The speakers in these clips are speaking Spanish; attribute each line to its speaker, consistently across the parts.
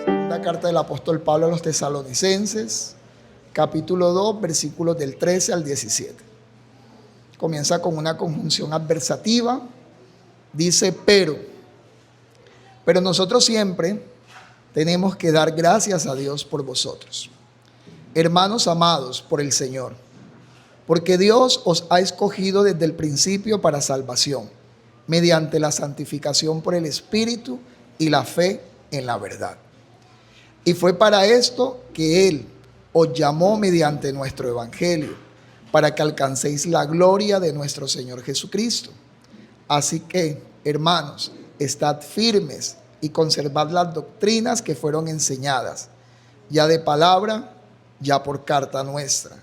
Speaker 1: Segunda carta del apóstol Pablo a los Tesalonicenses, capítulo 2, versículos del 13 al 17. Comienza con una conjunción adversativa. Dice, pero nosotros siempre tenemos que dar gracias a Dios por vosotros, hermanos amados por el Señor, porque Dios os ha escogido desde el principio para salvación, mediante la santificación por el Espíritu y la fe en la verdad. Y fue para esto que Él os llamó mediante nuestro Evangelio, para que alcancéis la gloria de nuestro Señor Jesucristo. Así que, hermanos, estad firmes y conservad las doctrinas que fueron enseñadas, ya de palabra, ya por carta nuestra,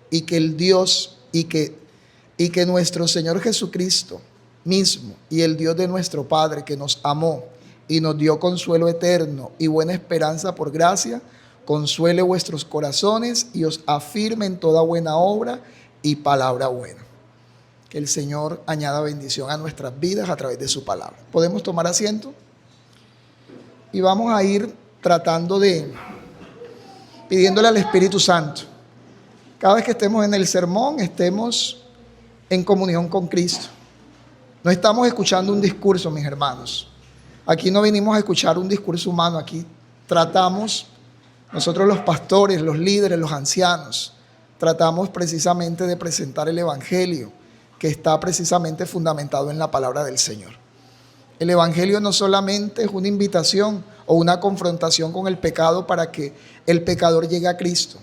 Speaker 1: y que el Dios y que nuestro Señor Jesucristo mismo y el Dios de nuestro Padre, que nos amó y nos dio consuelo eterno y buena esperanza por gracia, consuele vuestros corazones y os afirme en toda buena obra y palabra buena. Que el Señor añada bendición a nuestras vidas a través de su palabra. ¿Podemos tomar asiento? Y vamos a ir pidiéndole al Espíritu Santo. Cada vez que estemos en el sermón, estemos en comunión con Cristo. No estamos escuchando un discurso, mis hermanos. Aquí no venimos a escuchar un discurso humano. Aquí tratamos, nosotros los pastores, los líderes, los ancianos, tratamos precisamente de presentar el Evangelio, que está precisamente fundamentado en la palabra del Señor. El Evangelio no solamente es una invitación o una confrontación con el pecado para que el pecador llegue a Cristo.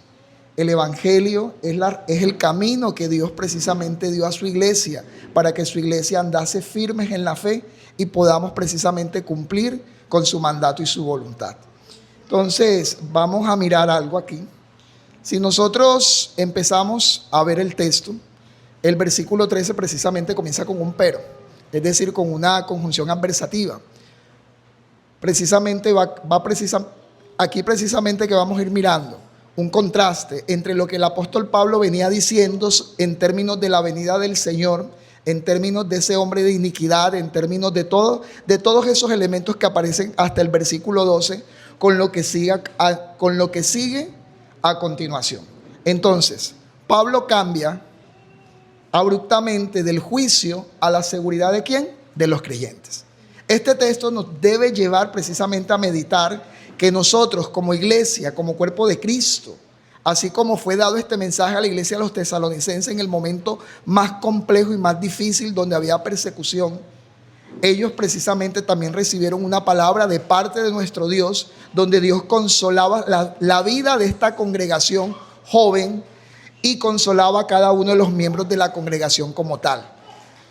Speaker 1: El Evangelio es el camino que Dios precisamente dio a su iglesia, para que su iglesia andase firmes en la fe y podamos precisamente cumplir con su mandato y su voluntad. Entonces, vamos a mirar algo aquí. Si nosotros empezamos a ver el texto, el versículo 13 precisamente comienza con un pero, es decir, con una conjunción adversativa. Precisamente aquí precisamente que vamos a ir mirando un contraste entre lo que el apóstol Pablo venía diciendo en términos de la venida del Señor, en términos de ese hombre de iniquidad, en términos de todos esos elementos que aparecen hasta el versículo 12, con lo que sigue a continuación. Entonces, Pablo cambia abruptamente del juicio a la seguridad ¿de quién? De los creyentes. Este texto nos debe llevar precisamente a meditar que nosotros como iglesia, como cuerpo de Cristo, así como fue dado este mensaje a la iglesia de los tesalonicenses en el momento más complejo y más difícil donde había persecución, ellos precisamente también recibieron una palabra de parte de nuestro Dios, donde Dios consolaba la vida de esta congregación joven y consolaba a cada uno de los miembros de la congregación como tal,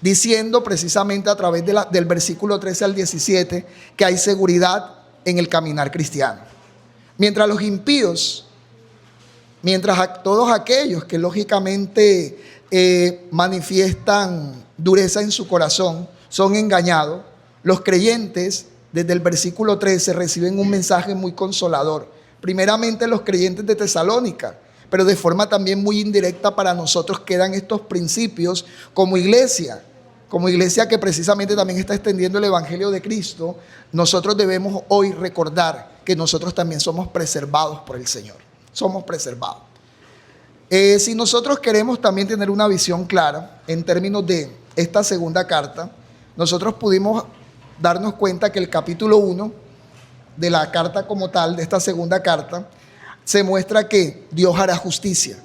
Speaker 1: diciendo precisamente a través del versículo 13 al 17 que hay seguridad en el caminar cristiano. Mientras los impíos, mientras todos aquellos que lógicamente manifiestan dureza en su corazón son engañados, los creyentes desde el versículo 13 reciben un mensaje muy consolador. Primeramente los creyentes de Tesalónica, pero de forma también muy indirecta para nosotros quedan estos principios como iglesia que precisamente también está extendiendo el Evangelio de Cristo. Nosotros debemos hoy recordar que nosotros también somos preservados por el Señor. Somos preservados. Si nosotros queremos también tener una visión clara en términos de esta segunda carta, nosotros pudimos darnos cuenta que el capítulo 1 de la carta como tal, de esta segunda carta, se muestra que Dios hará justicia.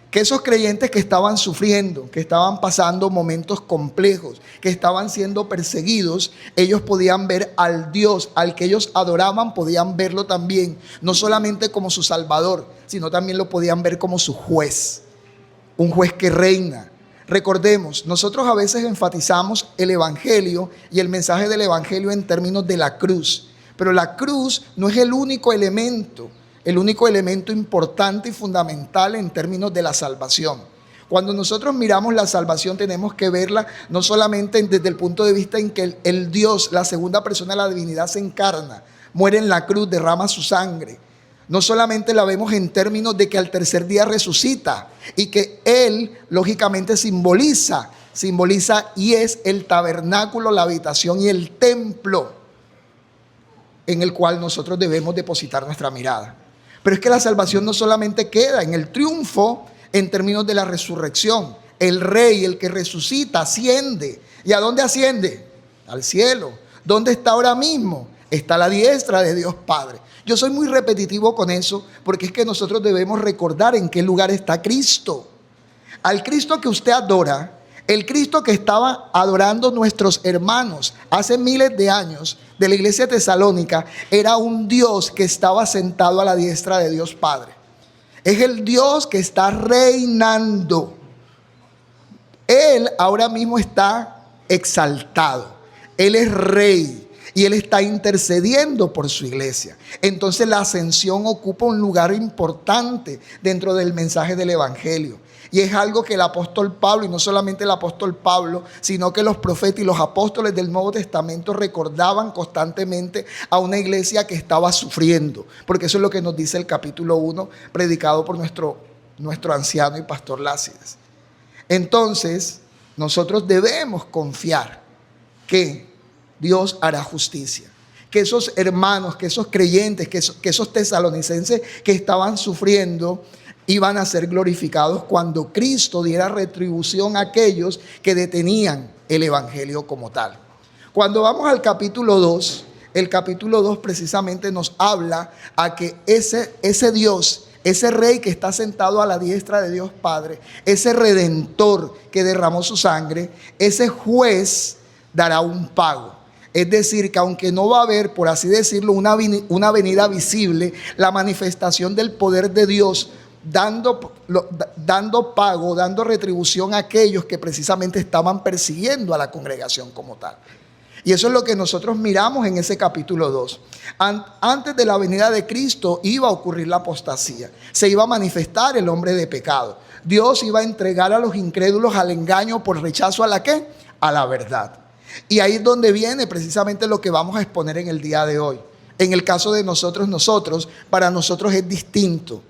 Speaker 1: Que esos creyentes que estaban sufriendo, que estaban pasando momentos complejos, que estaban siendo perseguidos, ellos podían ver al Dios al que ellos adoraban, podían verlo también, no solamente como su Salvador, sino también lo podían ver como su juez, un juez que reina. Recordemos, nosotros a veces enfatizamos el Evangelio y el mensaje del Evangelio en términos de la cruz, pero la cruz no es el único elemento importante y fundamental en términos de la salvación. Cuando nosotros miramos la salvación tenemos que verla no solamente desde el punto de vista en que el Dios, la segunda persona de la divinidad, se encarna, muere en la cruz, derrama su sangre. No solamente la vemos en términos de que al tercer día resucita y que Él lógicamente simboliza y es el tabernáculo, la habitación y el templo en el cual nosotros debemos depositar nuestra mirada. Pero es que la salvación no solamente queda en el triunfo en términos de la resurrección. El Rey, el que resucita, asciende. ¿Y a dónde asciende? Al cielo. ¿Dónde está ahora mismo? Está a la diestra de Dios Padre. Yo soy muy repetitivo con eso porque es que nosotros debemos recordar en qué lugar está Cristo. Al Cristo que usted adora, el Cristo que estaba adorando nuestros hermanos hace miles de años de la iglesia tesalónica, era un Dios que estaba sentado a la diestra de Dios Padre. Es el Dios que está reinando. Él ahora mismo está exaltado. Él es rey. Y Él está intercediendo por su iglesia. Entonces la ascensión ocupa un lugar importante dentro del mensaje del evangelio. Y es algo que el apóstol Pablo, y no solamente el apóstol Pablo, sino que los profetas y los apóstoles del Nuevo Testamento recordaban constantemente a una iglesia que estaba sufriendo. Porque eso es lo que nos dice el capítulo 1, predicado por nuestro anciano y pastor Lácidas. Entonces, nosotros debemos confiar que Dios hará justicia, que esos hermanos, que esos creyentes, que esos tesalonicenses que estaban sufriendo iban a ser glorificados cuando Cristo diera retribución a aquellos que detenían el evangelio como tal. Cuando vamos al capítulo 2, el capítulo 2 precisamente nos habla a que ese Dios, ese Rey que está sentado a la diestra de Dios Padre, ese Redentor que derramó su sangre, ese juez dará un pago. Es decir, que aunque no va a haber, por así decirlo, una venida visible, la manifestación del poder de Dios, dando pago, dando retribución a aquellos que precisamente estaban persiguiendo a la congregación como tal. Y eso es lo que nosotros miramos en ese capítulo 2. Antes de la venida de Cristo iba a ocurrir la apostasía. Se iba a manifestar el hombre de pecado. Dios iba a entregar a los incrédulos al engaño por rechazo a la ¿qué? A la verdad. Y ahí es donde viene precisamente lo que vamos a exponer en el día de hoy. En el caso de nosotros, para nosotros es distinto.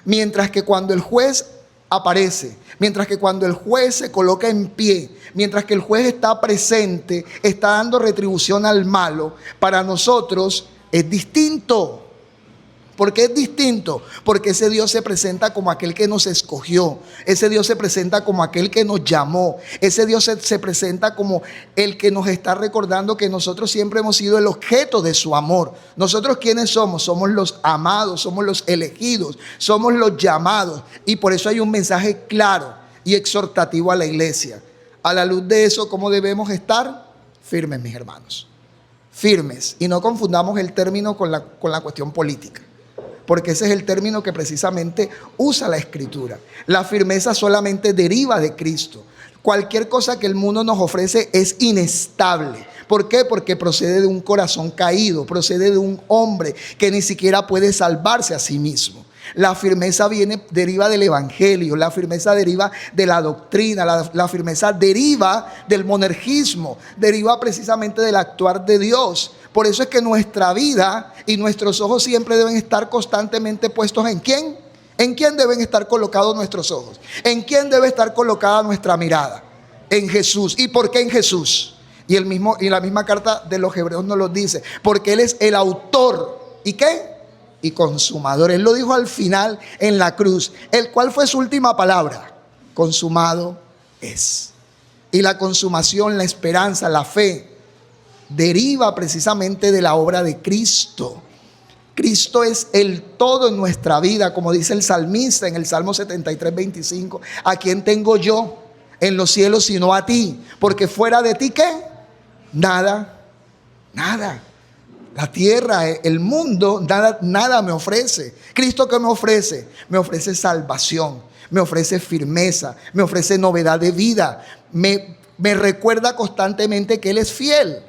Speaker 1: Mientras que cuando el juez aparece, mientras que cuando el juez se coloca en pie, mientras que el juez está presente, está dando retribución al malo, para nosotros es distinto. ¿Por qué es distinto? Porque ese Dios se presenta como aquel que nos escogió. Ese Dios se presenta como aquel que nos llamó. Ese Dios se presenta como el que nos está recordando que nosotros siempre hemos sido el objeto de su amor. ¿Nosotros quiénes somos? Somos los amados, somos los elegidos, somos los llamados. Y por eso hay un mensaje claro y exhortativo a la iglesia. A la luz de eso, ¿cómo debemos estar? Firmes, mis hermanos. Firmes. Y no confundamos el término con la cuestión política, porque ese es el término que precisamente usa la Escritura. La firmeza solamente deriva de Cristo. Cualquier cosa que el mundo nos ofrece es inestable. ¿Por qué? Porque procede de un corazón caído, procede de un hombre que ni siquiera puede salvarse a sí mismo. La firmeza deriva del evangelio, la firmeza deriva de la doctrina, la firmeza deriva del monergismo, deriva precisamente del actuar de Dios. Por eso es que nuestra vida y nuestros ojos siempre deben estar constantemente puestos ¿en quién? ¿En quién deben estar colocados nuestros ojos? ¿En quién debe estar colocada nuestra mirada? En Jesús. ¿Y por qué en Jesús? Y la misma carta de los Hebreos nos lo dice, porque Él es el autor. ¿Y qué? Y consumador. Él lo dijo al final en la cruz. ¿Cuál fue su última palabra? Consumado es. Y la consumación, la esperanza, la fe, deriva precisamente de la obra de Cristo. Cristo es el todo en nuestra vida, como dice el salmista en el Salmo 73, 25. ¿A quién tengo yo en los cielos sino a ti? Porque fuera de ti, ¿qué? Nada. La tierra, el mundo, nada me ofrece. ¿Cristo qué me ofrece? Me ofrece salvación, me ofrece firmeza, me ofrece novedad de vida. Me recuerda constantemente que Él es fiel.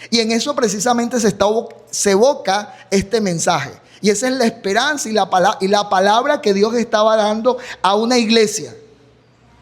Speaker 1: Y en eso precisamente se evoca este mensaje. Y esa es la esperanza y la palabra que Dios estaba dando a una iglesia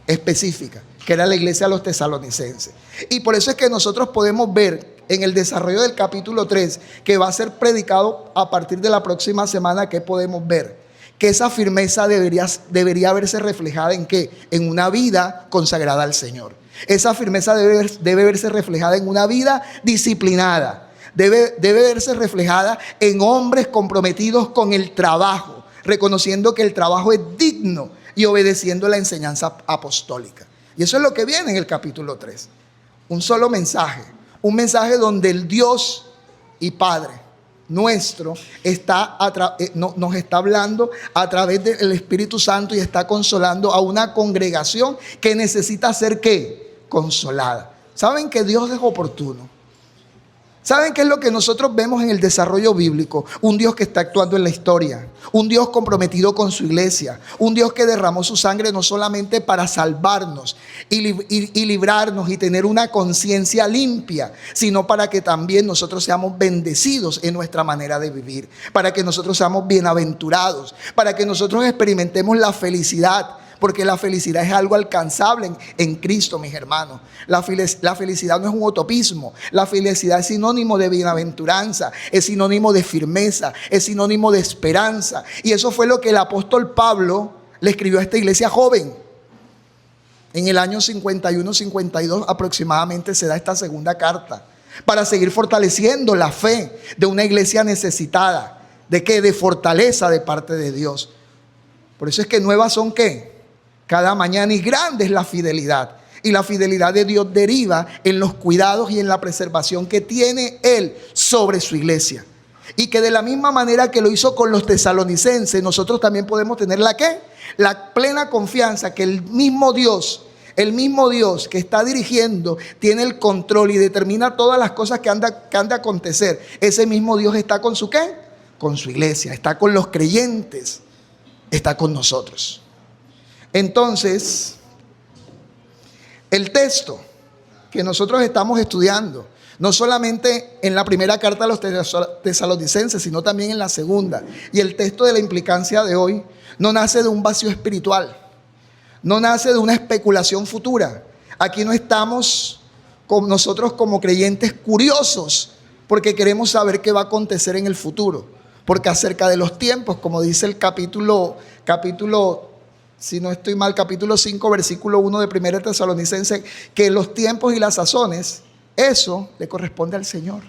Speaker 1: específica, que era la iglesia de los tesalonicenses. Y por eso es que nosotros podemos ver en el desarrollo del capítulo 3, que va a ser predicado a partir de la próxima semana, que podemos ver que esa firmeza debería verse reflejada ¿en qué? En una vida consagrada al Señor. Esa firmeza debe verse reflejada en una vida disciplinada. debe verse reflejada en hombres comprometidos con el trabajo, reconociendo que el trabajo es digno y obedeciendo la enseñanza apostólica. Y eso es lo que viene en el capítulo 3. Un solo mensaje, un mensaje donde el Dios y Padre nuestro nos está hablando a través del Espíritu Santo y está consolando a una congregación que necesita ser ¿qué? Consolada. ¿Saben que Dios es oportuno? ¿Saben qué es lo que nosotros vemos en el desarrollo bíblico? Un Dios que está actuando en la historia, un Dios comprometido con su iglesia, un Dios que derramó su sangre no solamente para salvarnos y librarnos y tener una conciencia limpia, sino para que también nosotros seamos bendecidos en nuestra manera de vivir, para que nosotros seamos bienaventurados, para que nosotros experimentemos la felicidad. Porque la felicidad es algo alcanzable en Cristo, mis hermanos. La felicidad no es un utopismo. La felicidad es sinónimo de bienaventuranza, es sinónimo de firmeza, es sinónimo de esperanza. Y eso fue lo que el apóstol Pablo le escribió a esta iglesia joven. En el año 51-52 aproximadamente se da esta segunda carta, para seguir fortaleciendo la fe de una iglesia necesitada. ¿De qué? De fortaleza de parte de Dios. Por eso es que nuevas son ¿qué? Cada mañana, y grande es la fidelidad. Y la fidelidad de Dios deriva en los cuidados y en la preservación que tiene Él sobre su iglesia. Y que de la misma manera que lo hizo con los tesalonicenses, nosotros también podemos tener ¿la qué? La plena confianza que el mismo Dios que está dirigiendo, tiene el control y determina todas las cosas que han de acontecer. Ese mismo Dios está con su ¿qué? Con su iglesia, está con los creyentes, está con nosotros. Entonces, el texto que nosotros estamos estudiando, no solamente en la primera carta a los tesalonicenses, sino también en la segunda, y el texto de la implicancia de hoy, no nace de un vacío espiritual, no nace de una especulación futura. Aquí no estamos nosotros como creyentes curiosos, porque queremos saber qué va a acontecer en el futuro, porque acerca de los tiempos, como dice el capítulo si no estoy mal, capítulo 5, versículo 1 de 1 Tesalonicenses, que los tiempos y las sazones, eso le corresponde al Señor.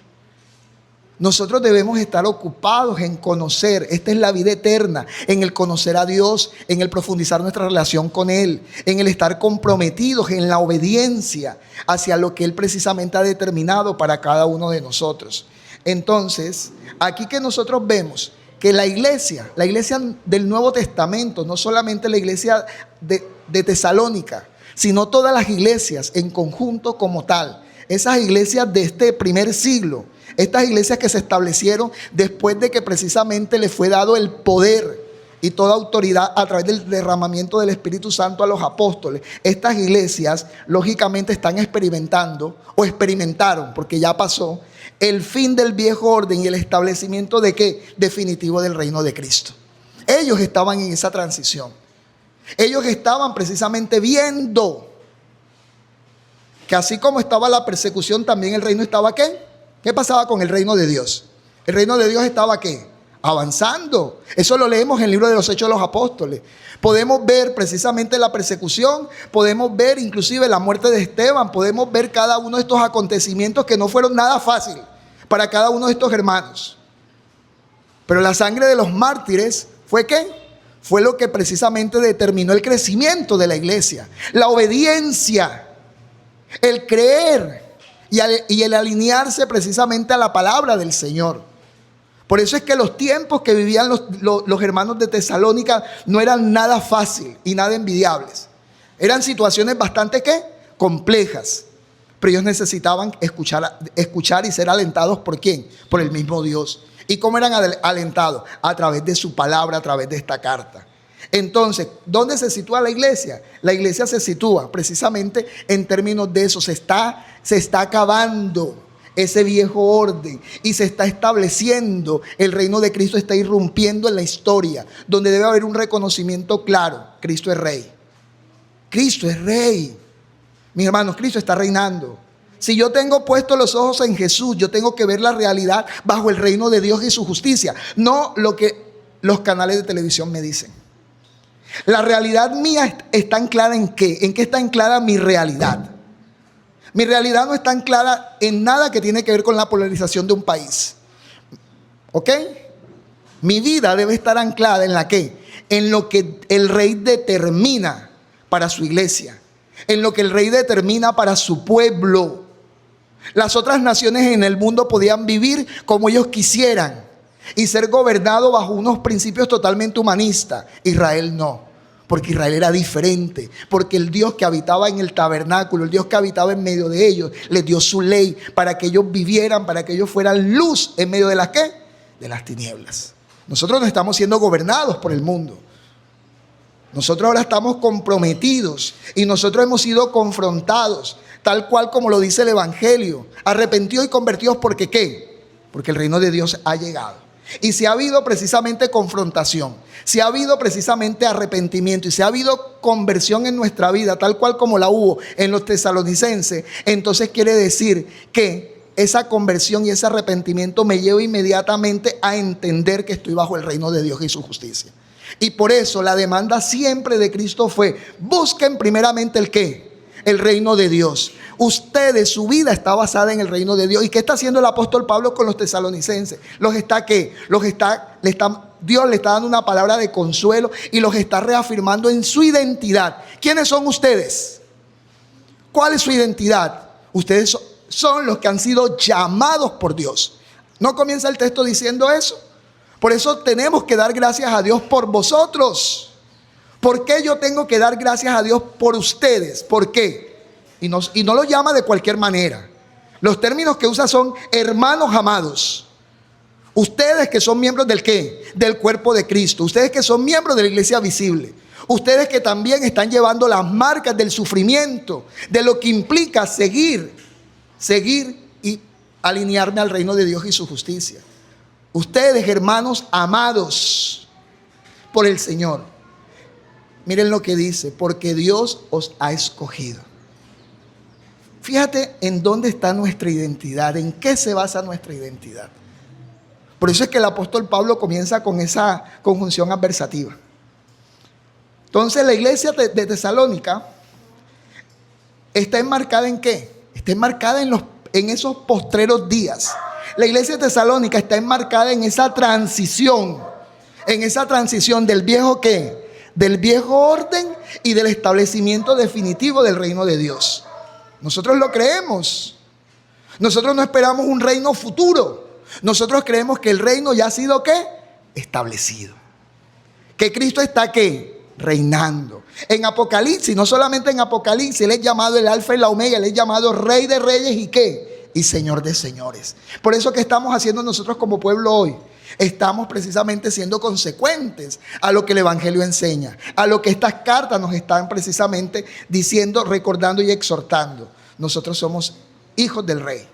Speaker 1: Nosotros debemos estar ocupados en conocer, esta es la vida eterna, en el conocer a Dios, en el profundizar nuestra relación con Él, en el estar comprometidos en la obediencia hacia lo que Él precisamente ha determinado para cada uno de nosotros. Entonces, aquí que nosotros vemos que la iglesia del Nuevo Testamento, no solamente la iglesia de Tesalónica, sino todas las iglesias en conjunto como tal, esas iglesias de este primer siglo, estas iglesias que se establecieron después de que precisamente les fue dado el poder y toda autoridad a través del derramamiento del Espíritu Santo a los apóstoles, estas iglesias lógicamente están experimentando o experimentaron, porque ya pasó, el fin del viejo orden y el establecimiento de ¿qué? Definitivo del reino de Cristo. Ellos estaban en esa transición. Ellos estaban precisamente viendo que así como estaba la persecución, también el reino estaba ¿qué? ¿Qué pasaba con el reino de Dios? El reino de Dios estaba ¿qué? Avanzando. Eso lo leemos en el libro de los Hechos de los Apóstoles. Podemos ver precisamente la persecución, podemos ver inclusive la muerte de Esteban, podemos ver cada uno de estos acontecimientos que no fueron nada fácil para cada uno de estos hermanos. Pero la sangre de los mártires ¿fue qué? Fue lo que precisamente determinó el crecimiento de la iglesia, la obediencia, el creer y el alinearse precisamente a la palabra del Señor. Por eso es que los tiempos que vivían los hermanos de Tesalónica no eran nada fácil y nada envidiables. Eran situaciones bastante ¿qué? Complejas. Pero ellos necesitaban escuchar y ser alentados ¿por quién? Por el mismo Dios. ¿Y cómo eran alentados? A través de su palabra, a través de esta carta. Entonces, ¿dónde se sitúa la iglesia? La iglesia se sitúa precisamente en términos de eso. Se está acabando ese viejo orden y se está estableciendo, el reino de Cristo está irrumpiendo en la historia, donde debe haber un reconocimiento claro: Cristo es rey. Cristo es rey. Mis hermanos, Cristo está reinando. Si yo tengo puestos los ojos en Jesús, yo tengo que ver la realidad bajo el reino de Dios y su justicia, no lo que los canales de televisión me dicen. La realidad mía está anclada ¿en qué? ¿En qué está anclada mi realidad? Mi realidad no está anclada en nada que tiene que ver con la polarización de un país. ¿Ok? Mi vida debe estar anclada en la ¿qué? En lo que el rey determina para su iglesia, en lo que el rey determina para su pueblo. Las otras naciones en el mundo podían vivir como ellos quisieran y ser gobernados bajo unos principios totalmente humanistas. Israel no, porque Israel era diferente, porque el Dios que habitaba en el tabernáculo, el Dios que habitaba en medio de ellos, les dio su ley para que ellos vivieran, para que ellos fueran luz en medio de las ¿qué? De las tinieblas. Nosotros no estamos siendo gobernados por el mundo. Nosotros ahora estamos comprometidos y nosotros hemos sido confrontados, tal cual como lo dice el Evangelio, arrepentidos y convertidos porque ¿qué? Porque el reino de Dios ha llegado. Y si ha habido precisamente confrontación, si ha habido precisamente arrepentimiento y si ha habido conversión en nuestra vida, tal cual como la hubo en los tesalonicenses, entonces quiere decir que esa conversión y ese arrepentimiento me lleva inmediatamente a entender que estoy bajo el reino de Dios y su justicia. Y por eso la demanda siempre de Cristo fue: busquen primeramente el ¿qué? El reino de Dios. Ustedes, su vida está basada en el reino de Dios. ¿Y qué está haciendo el apóstol Pablo con los tesalonicenses? Los está ¿qué? Dios le está dando una palabra de consuelo y los está reafirmando en su identidad. ¿Quiénes son ustedes? ¿Cuál es su identidad? Ustedes son los que han sido llamados por Dios. ¿No comienza el texto diciendo eso? Por eso tenemos que dar gracias a Dios por vosotros. ¿Por qué yo tengo que dar gracias a Dios por ustedes? ¿Por qué? Y no lo llama de cualquier manera. Los términos que usa son hermanos amados. Ustedes que son miembros del ¿qué? Del cuerpo de Cristo. Ustedes que son miembros de la iglesia visible. Ustedes que también están llevando las marcas del sufrimiento, de lo que implica seguir y alinearme al reino de Dios y su justicia. Ustedes, hermanos amados por el Señor. Miren lo que dice: porque Dios os ha escogido. Fíjate en dónde está nuestra identidad, en qué se basa nuestra identidad. Por eso es que el apóstol Pablo comienza con esa conjunción adversativa. Entonces la iglesia de Tesalónica está enmarcada ¿en qué? Está enmarcada en esos postreros días. La iglesia de Tesalónica está enmarcada en esa transición del viejo ¿qué? Del viejo orden y del establecimiento definitivo del reino de Dios. Nosotros lo creemos. Nosotros no esperamos un reino futuro. Nosotros creemos que el reino ya ha sido ¿qué? Establecido. Que Cristo está ¿qué? Reinando. En Apocalipsis, no solamente en Apocalipsis, Él es llamado el Alfa y la Omega, Él es llamado Rey de Reyes y ¿qué? Y Señor de señores. Por eso que estamos haciendo nosotros como pueblo hoy. Estamos precisamente siendo consecuentes a lo que el Evangelio enseña, a lo que estas cartas nos están precisamente diciendo, recordando y exhortando. Nosotros somos hijos del Rey.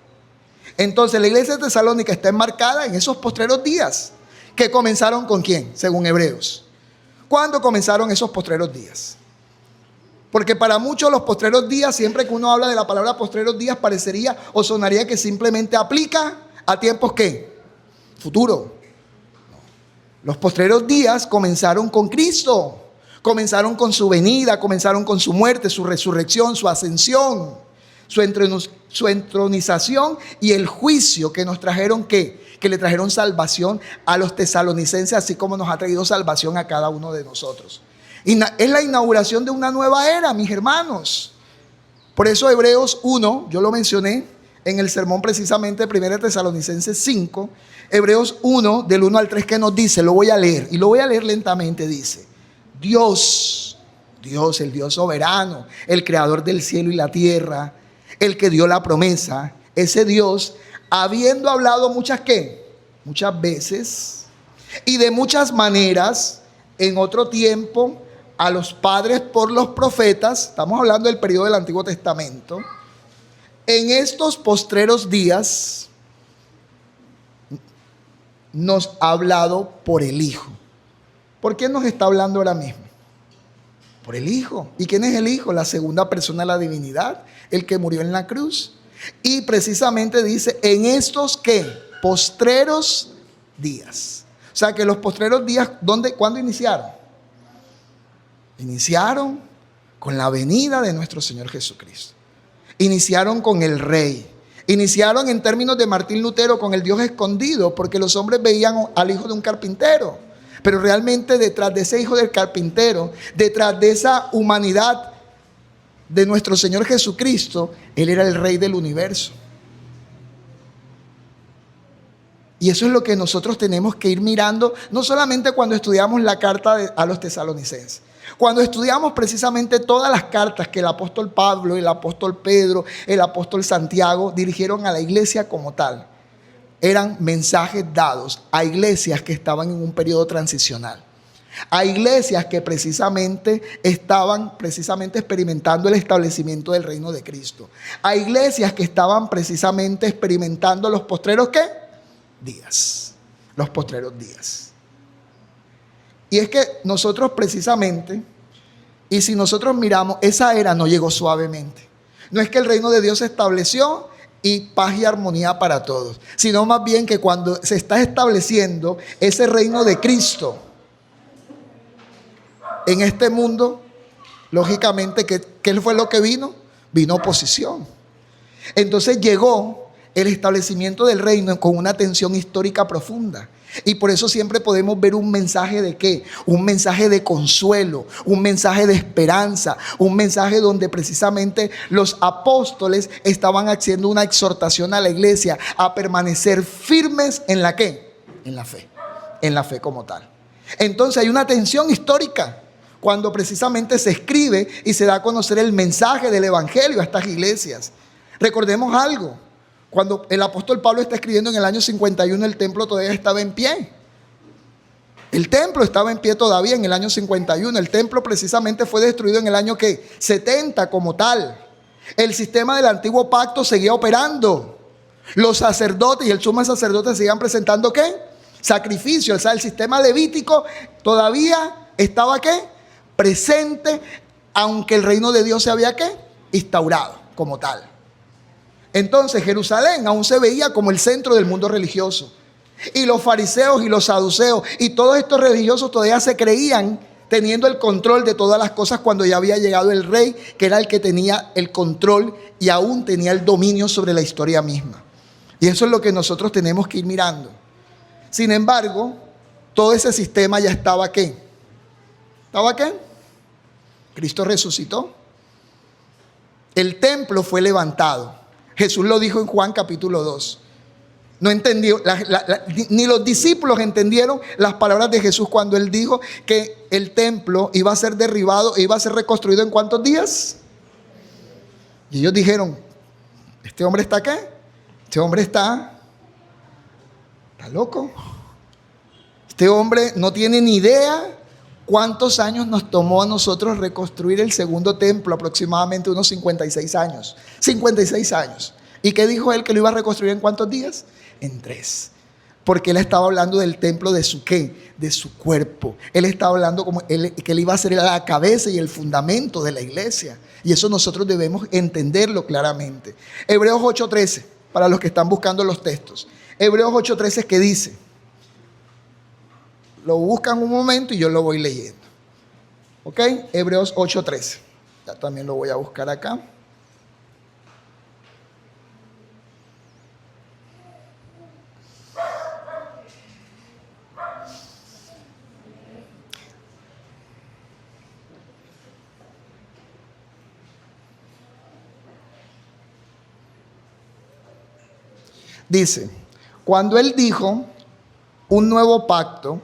Speaker 1: Entonces la iglesia de Tesalónica está enmarcada en esos postreros días que comenzaron ¿con quién? Según Hebreos. ¿Cuándo comenzaron esos postreros días? Porque para muchos los postreros días, siempre que uno habla de la palabra postreros días, parecería o sonaría que simplemente aplica a tiempos ¿qué? Futuro. Los postreros días comenzaron con Cristo, comenzaron con su venida, comenzaron con su muerte, su resurrección, su ascensión, su entronización y el juicio que nos trajeron ¿qué? Que le trajeron salvación a los tesalonicenses, así como nos ha traído salvación a cada uno de nosotros. Es la inauguración de una nueva era, mis hermanos. Por eso Hebreos 1, yo lo mencioné en el sermón precisamente de 1 Tesalonicenses 5, Hebreos 1 del 1 al 3 que nos dice, lo voy a leer y lo voy a leer lentamente, dice: Dios, el Dios soberano, el creador del cielo y la tierra, el que dio la promesa, ese Dios, habiendo hablado muchas veces y de muchas maneras en otro tiempo a los padres por los profetas, estamos hablando del periodo del Antiguo Testamento, en estos postreros días nos ha hablado por el Hijo. ¿Por quién nos está hablando ahora mismo? Por el Hijo. ¿Y quién es el Hijo? La segunda persona de la divinidad, el que murió en la cruz. Y precisamente dice, en estos ¿qué? Postreros días. O sea que los postreros días, ¿cuándo iniciaron? Iniciaron con la venida de nuestro Señor Jesucristo. Iniciaron con el rey. Iniciaron en términos de Martín Lutero con el Dios escondido, porque los hombres veían al hijo de un carpintero. Pero realmente detrás de ese hijo del carpintero, detrás de esa humanidad de nuestro Señor Jesucristo, Él era el Rey del universo. Y eso es lo que nosotros tenemos que ir mirando, no solamente cuando estudiamos la carta a los tesalonicenses. Cuando estudiamos precisamente todas las cartas que el apóstol Pablo, el apóstol Pedro, el apóstol Santiago dirigieron a la iglesia como tal, eran mensajes dados a iglesias que estaban en un periodo transicional, a iglesias que precisamente estaban experimentando el establecimiento del reino de Cristo, a iglesias que estaban precisamente experimentando los postreros ¿qué? Días, los postreros días. Y es que nosotros precisamente, y si nosotros miramos, esa era no llegó suavemente. No es que el reino de Dios se estableció y paz y armonía para todos, sino más bien que cuando se está estableciendo ese reino de Cristo en este mundo, lógicamente, ¿qué fue lo que vino? Vino oposición. Entonces llegó el establecimiento del reino con una tensión histórica profunda. Y por eso siempre podemos ver un mensaje de ¿qué? Un mensaje de consuelo, un mensaje de esperanza, un mensaje donde precisamente los apóstoles estaban haciendo una exhortación a la iglesia a permanecer firmes en la ¿qué? En la fe como tal. Entonces hay una tensión histórica cuando precisamente se escribe y se da a conocer el mensaje del evangelio a estas iglesias. Recordemos algo. Cuando el apóstol Pablo está escribiendo en el año 51, el templo todavía estaba en pie. El templo estaba en pie todavía en el año 51. El templo precisamente fue destruido en el año ¿qué? 70 como tal. El sistema del antiguo pacto seguía operando. Los sacerdotes y el sumo sacerdote seguían presentando ¿qué? Sacrificio. O sea, el sistema levítico todavía estaba ¿qué? Presente, aunque el reino de Dios se había ¿qué? Instaurado como tal. Entonces Jerusalén aún se veía como el centro del mundo religioso. Y los fariseos y los saduceos y todos estos religiosos todavía se creían teniendo el control de todas las cosas cuando ya había llegado el rey, que era el que tenía el control y aún tenía el dominio sobre la historia misma. Y eso es lo que nosotros tenemos que ir mirando. Sin embargo, todo ese sistema ya estaba ¿qué? ¿Estaba qué? Cristo resucitó. El templo fue levantado. Jesús lo dijo en Juan capítulo 2. No entendió, ni los discípulos entendieron las palabras de Jesús cuando Él dijo que el templo iba a ser derribado e iba a ser reconstruido en ¿cuántos días? Y ellos dijeron, ¿este hombre está qué? Este hombre está loco. Este hombre no tiene ni idea cuántos años nos tomó a nosotros reconstruir el segundo templo, aproximadamente unos 56 años. 56 años. ¿Y qué dijo él que lo iba a reconstruir en cuántos días? En 3. Porque él estaba hablando del templo de su ¿qué? De su cuerpo. Él estaba hablando como que él iba a ser la cabeza y el fundamento de la iglesia. Y eso nosotros debemos entenderlo claramente. Hebreos 8:13, para los que están buscando los textos. Hebreos 8:13 que dice, lo buscan un momento y yo lo voy leyendo. ¿Ok? Hebreos 8:13. Ya también lo voy a buscar acá. Dice, cuando él dijo, un nuevo pacto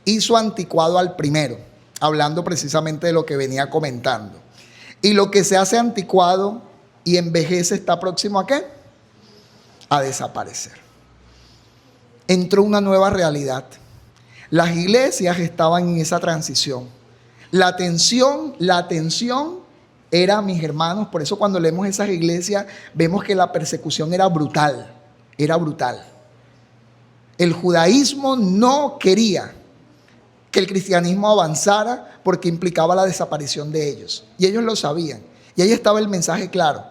Speaker 1: hizo anticuado al primero, hablando precisamente de lo que venía comentando. Y lo que se hace anticuado y envejece está próximo ¿a qué? A desaparecer. Entró una nueva realidad. Las iglesias estaban en esa transición. La tensión era, mis hermanos, por eso cuando leemos esas iglesias vemos que la persecución era brutal. Era brutal. El judaísmo no quería que el cristianismo avanzara porque implicaba la desaparición de ellos. Y ellos lo sabían. Y ahí estaba el mensaje claro.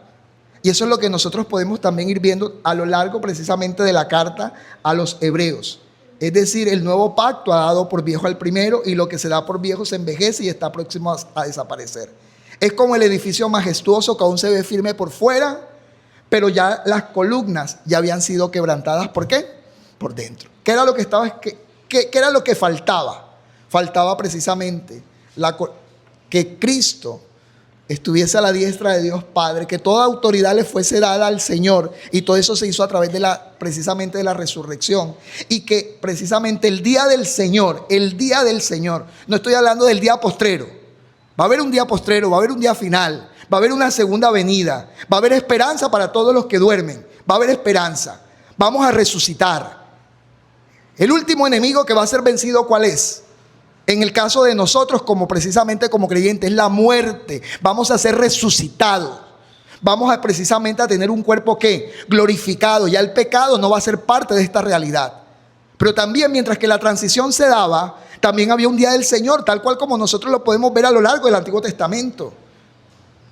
Speaker 1: Y eso es lo que nosotros podemos también ir viendo a lo largo precisamente de la carta a los hebreos. Es decir, el nuevo pacto ha dado por viejo al primero y lo que se da por viejo se envejece y está próximo a desaparecer. Es como el edificio majestuoso que aún se ve firme por fuera, pero ya las columnas ya habían sido quebrantadas. ¿Por qué? Por dentro. ¿Qué era lo que estaba? ¿Qué era lo que faltaba? Faltaba precisamente que Cristo estuviese a la diestra de Dios Padre, que toda autoridad le fuese dada al Señor, y todo eso se hizo a través precisamente de la resurrección, y que precisamente el día del Señor, no estoy hablando del día postrero, va a haber un día postrero, va a haber un día final, va a haber una segunda venida, va a haber esperanza para todos los que duermen, va a haber esperanza, vamos a resucitar. El último enemigo que va a ser vencido, ¿cuál es? En el caso de nosotros, precisamente como creyentes, es la muerte. Vamos a ser resucitados. Vamos a precisamente a tener un cuerpo que glorificado. Ya el pecado no va a ser parte de esta realidad. Pero también, mientras que la transición se daba, también había un día del Señor, tal cual como nosotros lo podemos ver a lo largo del Antiguo Testamento.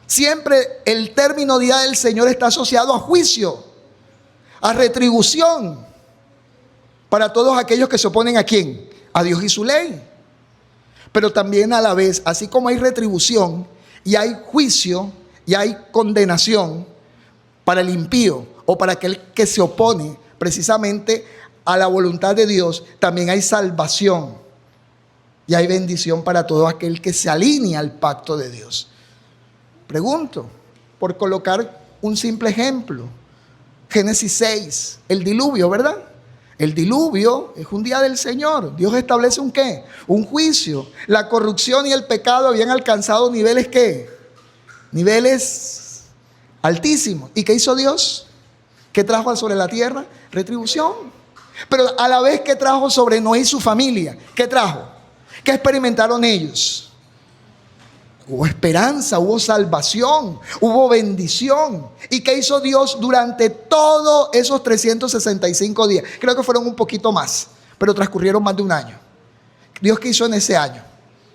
Speaker 1: Siempre el término día del Señor está asociado a juicio, a retribución, para todos aquellos que se oponen ¿a quién? A Dios y su ley. Pero también a la vez, así como hay retribución y hay juicio y hay condenación para el impío o para aquel que se opone precisamente a la voluntad de Dios, también hay salvación y hay bendición para todo aquel que se alinea al pacto de Dios. Pregunto, por colocar un simple ejemplo, Génesis 6, el diluvio, ¿verdad? El diluvio es un día del Señor. Dios establece un ¿qué? Un juicio. La corrupción y el pecado habían alcanzado niveles ¿qué? Niveles altísimos. ¿Y qué hizo Dios? ¿Qué trajo sobre la tierra? Retribución. Pero a la vez, ¿qué trajo sobre Noé y su familia? ¿Qué trajo? ¿Qué experimentaron ellos? Hubo esperanza, hubo salvación, hubo bendición. ¿Y qué hizo Dios durante todos esos 365 días? Creo que fueron un poquito más, pero transcurrieron más de un año. ¿Dios qué hizo en ese año?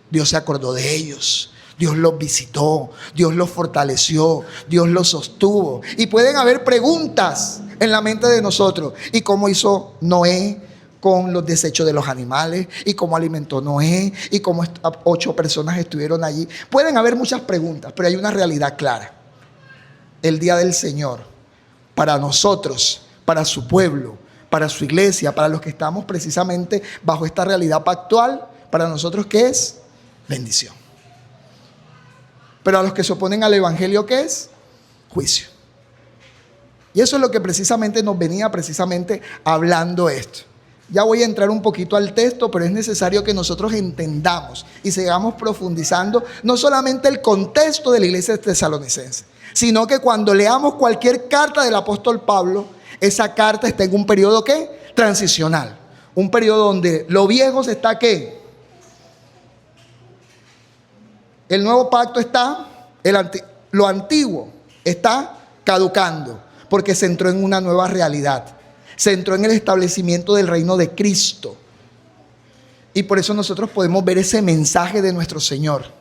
Speaker 1: Dios se acordó de ellos. Dios los visitó, Dios los fortaleció, Dios los sostuvo. Y pueden haber preguntas en la mente de nosotros. ¿Y cómo hizo Noé con los desechos de los animales? ¿Y cómo alimentó Noé? ¿Y cómo 8 personas estuvieron allí? Pueden haber muchas preguntas, pero hay una realidad clara. El día del Señor, para nosotros, para su pueblo, para su iglesia, para los que estamos precisamente bajo esta realidad pactual, para nosotros, ¿qué es? Bendición. Pero a los que se oponen al evangelio, ¿qué es? Juicio. Y eso es lo que precisamente nos venía hablando esto. Ya voy a entrar un poquito al texto, pero es necesario que nosotros entendamos y sigamos profundizando no solamente el contexto de la iglesia tesalonicense, sino que cuando leamos cualquier carta del apóstol Pablo, esa carta está en un periodo ¿qué? Transicional. Un periodo donde lo viejo se está ¿qué? El nuevo pacto está, lo antiguo está caducando, porque se entró en una nueva realidad. Se entró en el establecimiento del reino de Cristo. Y por eso nosotros podemos ver ese mensaje de nuestro Señor.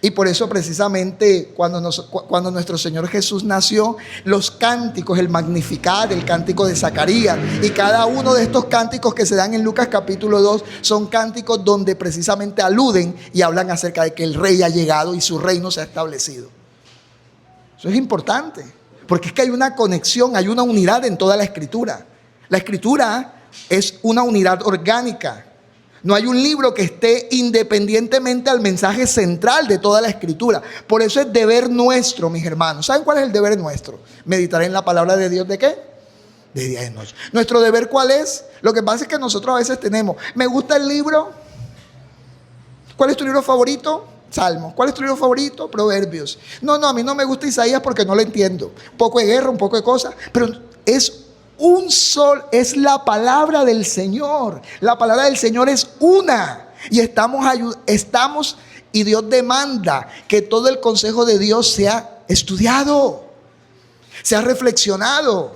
Speaker 1: Y por eso precisamente cuando nuestro Señor Jesús nació, los cánticos, el Magnificat, el cántico de Zacarías, y cada uno de estos cánticos que se dan en Lucas capítulo 2, son cánticos donde precisamente aluden y hablan acerca de que el Rey ha llegado y su reino se ha establecido. Eso es importante, porque es que hay una conexión, hay una unidad en toda la Escritura. La Escritura es una unidad orgánica. No hay un libro que esté independientemente al mensaje central de toda la Escritura. Por eso es deber nuestro, mis hermanos. ¿Saben cuál es el deber nuestro? Meditar en la palabra de Dios, ¿de qué? De día y de noche. ¿Nuestro deber cuál es? Lo que pasa es que nosotros a veces tenemos, ¿me gusta el libro? ¿Cuál es tu libro favorito? Salmos. ¿Cuál es tu libro favorito? Proverbios. No, a mí no me gusta Isaías porque no lo entiendo. Un poco de guerra, un poco de cosas, pero es la palabra del Señor. La palabra del Señor es una. Y estamos y Dios demanda que todo el consejo de Dios sea estudiado, sea reflexionado.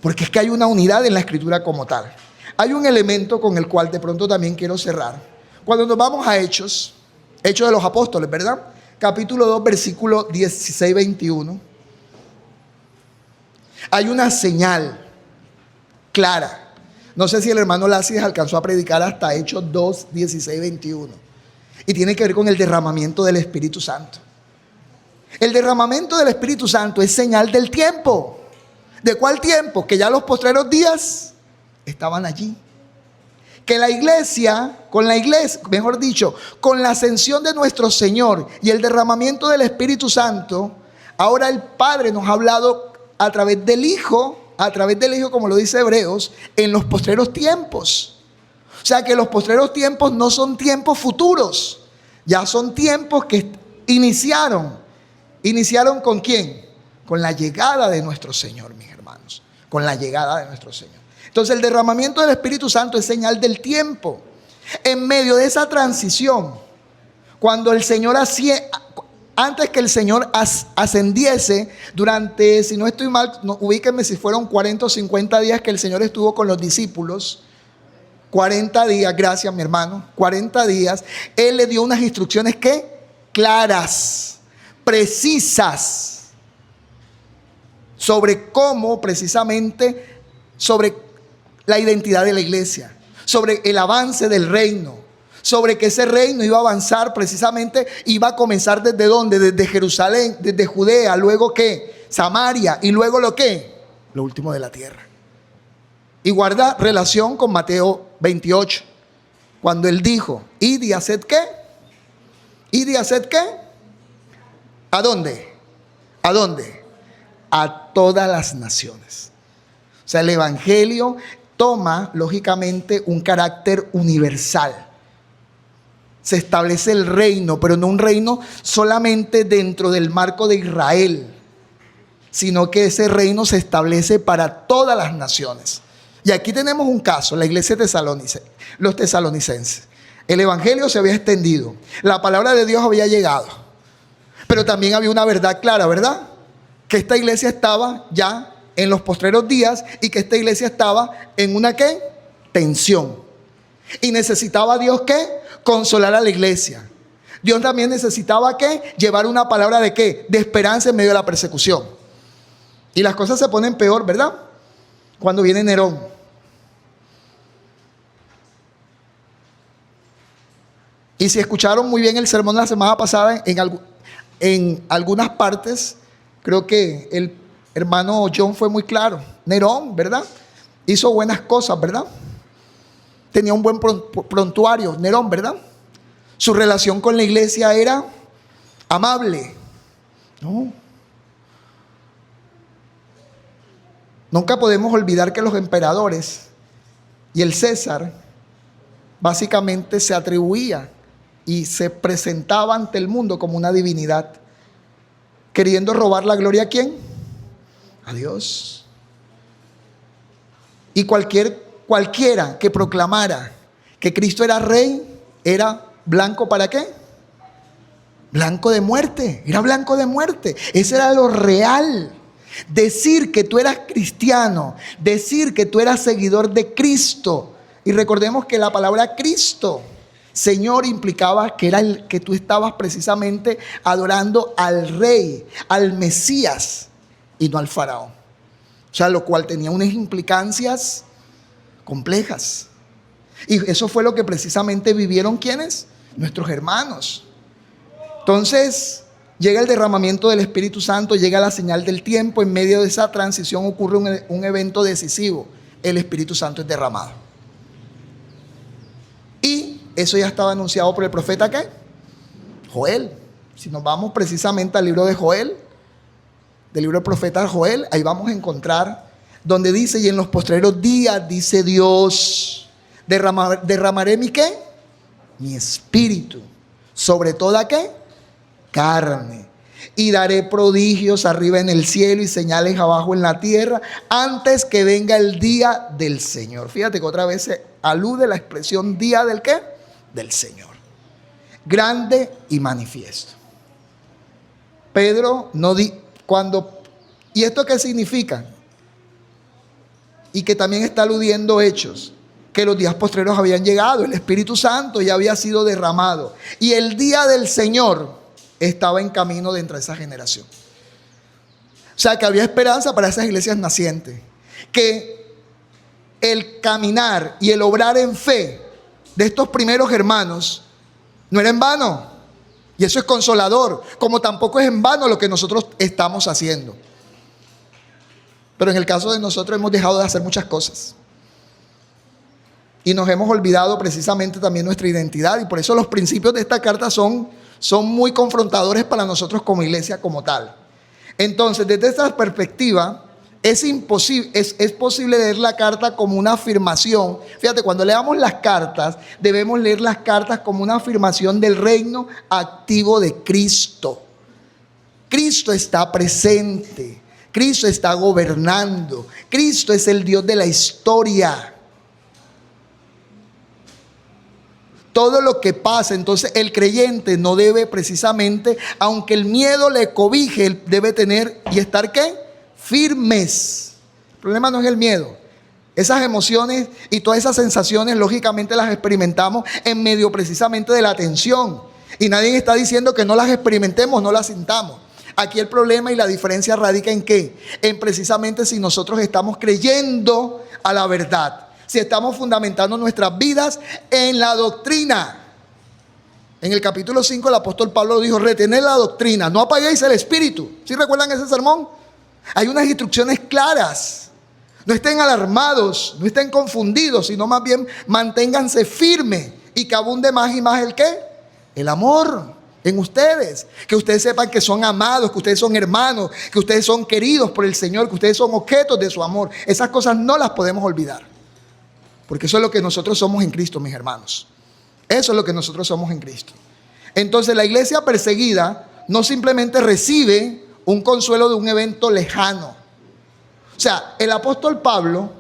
Speaker 1: Porque es que hay una unidad en la Escritura como tal. Hay un elemento con el cual de pronto también quiero cerrar. Cuando nos vamos a Hechos de los Apóstoles, ¿verdad? Capítulo 2, versículo 16-21. Hay una señal clara. No sé si el hermano Lacis alcanzó a predicar hasta Hechos 2, 16-21. y tiene que ver con el derramamiento del Espíritu Santo. El derramamiento del Espíritu Santo es señal del tiempo. ¿De cuál tiempo? Que ya los postreros días estaban allí. Que la iglesia, con la ascensión de nuestro Señor y el derramamiento del Espíritu Santo, ahora el Padre nos ha hablado a través del Hijo, como lo dice Hebreos, en los postreros tiempos. O sea que los postreros tiempos no son tiempos futuros, ya son tiempos que iniciaron. ¿Iniciaron con quién? Con la llegada de nuestro Señor, mis hermanos. Con la llegada de nuestro Señor. Entonces el derramamiento del Espíritu Santo es señal del tiempo. En medio de esa transición, cuando el Señor antes que el Señor ascendiese, durante, si no estoy mal, ubíquenme si fueron 40 o 50 días que el Señor estuvo con los discípulos. 40 días, gracias mi hermano, 40 días. Él le dio unas instrucciones que claras, precisas, sobre cómo precisamente, sobre la identidad de la iglesia, sobre el avance del reino, sobre que ese reino iba a avanzar precisamente, iba a comenzar desde ¿dónde? Desde Jerusalén, desde Judea, luego ¿qué? Samaria, y luego ¿lo qué? Lo último de la tierra. Y guarda relación con Mateo 28, cuando él dijo, id y haced ¿qué? Id y haced ¿qué? ¿A dónde? ¿A dónde? A todas las naciones. O sea, el evangelio toma, lógicamente, un carácter universal. Se establece el reino, pero no un reino solamente dentro del marco de Israel, sino que ese reino se establece para todas las naciones. Y aquí tenemos un caso, la iglesia los tesalonicenses. El evangelio se había extendido, la palabra de Dios había llegado. Pero también había una verdad clara, ¿verdad? Que esta iglesia estaba ya en los postreros días y que esta iglesia estaba en una ¿qué? Tensión. Y necesitaba Dios ¿qué? Consolar a la iglesia. Dios también necesitaba ¿qué? Llevar una palabra de ¿qué? De esperanza en medio de la persecución. Y las cosas se ponen peor, ¿verdad? Cuando viene Nerón. Y si escucharon muy bien el sermón de la semana pasada, en algunas partes, creo que el hermano John fue muy claro. Nerón, ¿verdad? Hizo buenas cosas, ¿verdad? Tenía un buen prontuario, Nerón, ¿verdad? Su relación con la iglesia era amable. No. Nunca podemos olvidar que los emperadores y el César básicamente se atribuía y se presentaba ante el mundo como una divinidad, queriendo robar la gloria ¿a quién? A Dios. Y cualquiera que proclamara que Cristo era rey, era blanco ¿para qué? Blanco de muerte, era blanco de muerte. Ese era lo real. Decir que tú eras cristiano, decir que tú eras seguidor de Cristo. Y recordemos que la palabra Cristo, Señor, implicaba que era que tú estabas precisamente adorando al rey, al Mesías y no al faraón. O sea, lo cual tenía unas implicancias complejas. Y eso fue lo que precisamente vivieron ¿quiénes? Nuestros hermanos. Entonces, llega el derramamiento del Espíritu Santo, llega la señal del tiempo. En medio de esa transición ocurre un evento decisivo. El Espíritu Santo es derramado. Y eso ya estaba anunciado por el profeta ¿qué? Joel. Si nos vamos precisamente al libro de Joel, del libro del profeta Joel, ahí vamos a encontrar donde dice, y en los postreros días, dice Dios, derramaré mi ¿qué? Mi espíritu sobre toda ¿qué? Carne. Y daré prodigios arriba en el cielo y señales abajo en la tierra, antes que venga el día del Señor. Fíjate que otra vez se alude la expresión día del ¿qué? Del Señor. Grande y manifiesto. Pedro ¿y esto qué significa? Y que también está aludiendo Hechos, que los días postreros habían llegado, el Espíritu Santo ya había sido derramado y el día del Señor estaba en camino dentro de esa generación. O sea que había esperanza para esas iglesias nacientes, que el caminar y el obrar en fe de estos primeros hermanos No era en vano. Y eso es consolador, como tampoco es en vano lo que nosotros estamos haciendo. Pero en el caso de nosotros hemos dejado de hacer muchas cosas. Y nos hemos olvidado precisamente también nuestra identidad. Y por eso los principios de esta carta son muy confrontadores para nosotros como iglesia como tal. Entonces, desde esta perspectiva, es posible leer la carta como una afirmación. Fíjate, cuando leamos las cartas, debemos leer las cartas como una afirmación del reino activo de Cristo. Cristo está presente. Cristo está gobernando. Cristo es el Dios de la historia. Todo lo que pasa, entonces el creyente no debe precisamente, aunque el miedo le cobije, él debe tener y estar ¿qué? Firmes. El problema no es el miedo. Esas emociones y todas esas sensaciones lógicamente las experimentamos en medio precisamente de la tensión. Y nadie está diciendo que no las experimentemos, no las sintamos. Aquí el problema y la diferencia radica en ¿qué? En precisamente si nosotros estamos creyendo a la verdad. Si estamos fundamentando nuestras vidas en la doctrina. En el capítulo 5 el apóstol Pablo dijo: retened la doctrina, no apaguéis el espíritu. ¿Sí recuerdan ese sermón? Hay unas instrucciones claras. No estén alarmados, no estén confundidos, sino más bien manténganse firmes y que abunde más y más ¿el qué? El amor en ustedes. Que ustedes sepan que son amados, que ustedes son hermanos, que ustedes son queridos por el Señor, que ustedes son objetos de su amor. Esas cosas no las podemos olvidar. Porque eso es lo que nosotros somos en Cristo, mis hermanos. Eso es lo que nosotros somos en Cristo. Entonces la iglesia perseguida no simplemente recibe un consuelo de un evento lejano. O sea, el apóstol Pablo,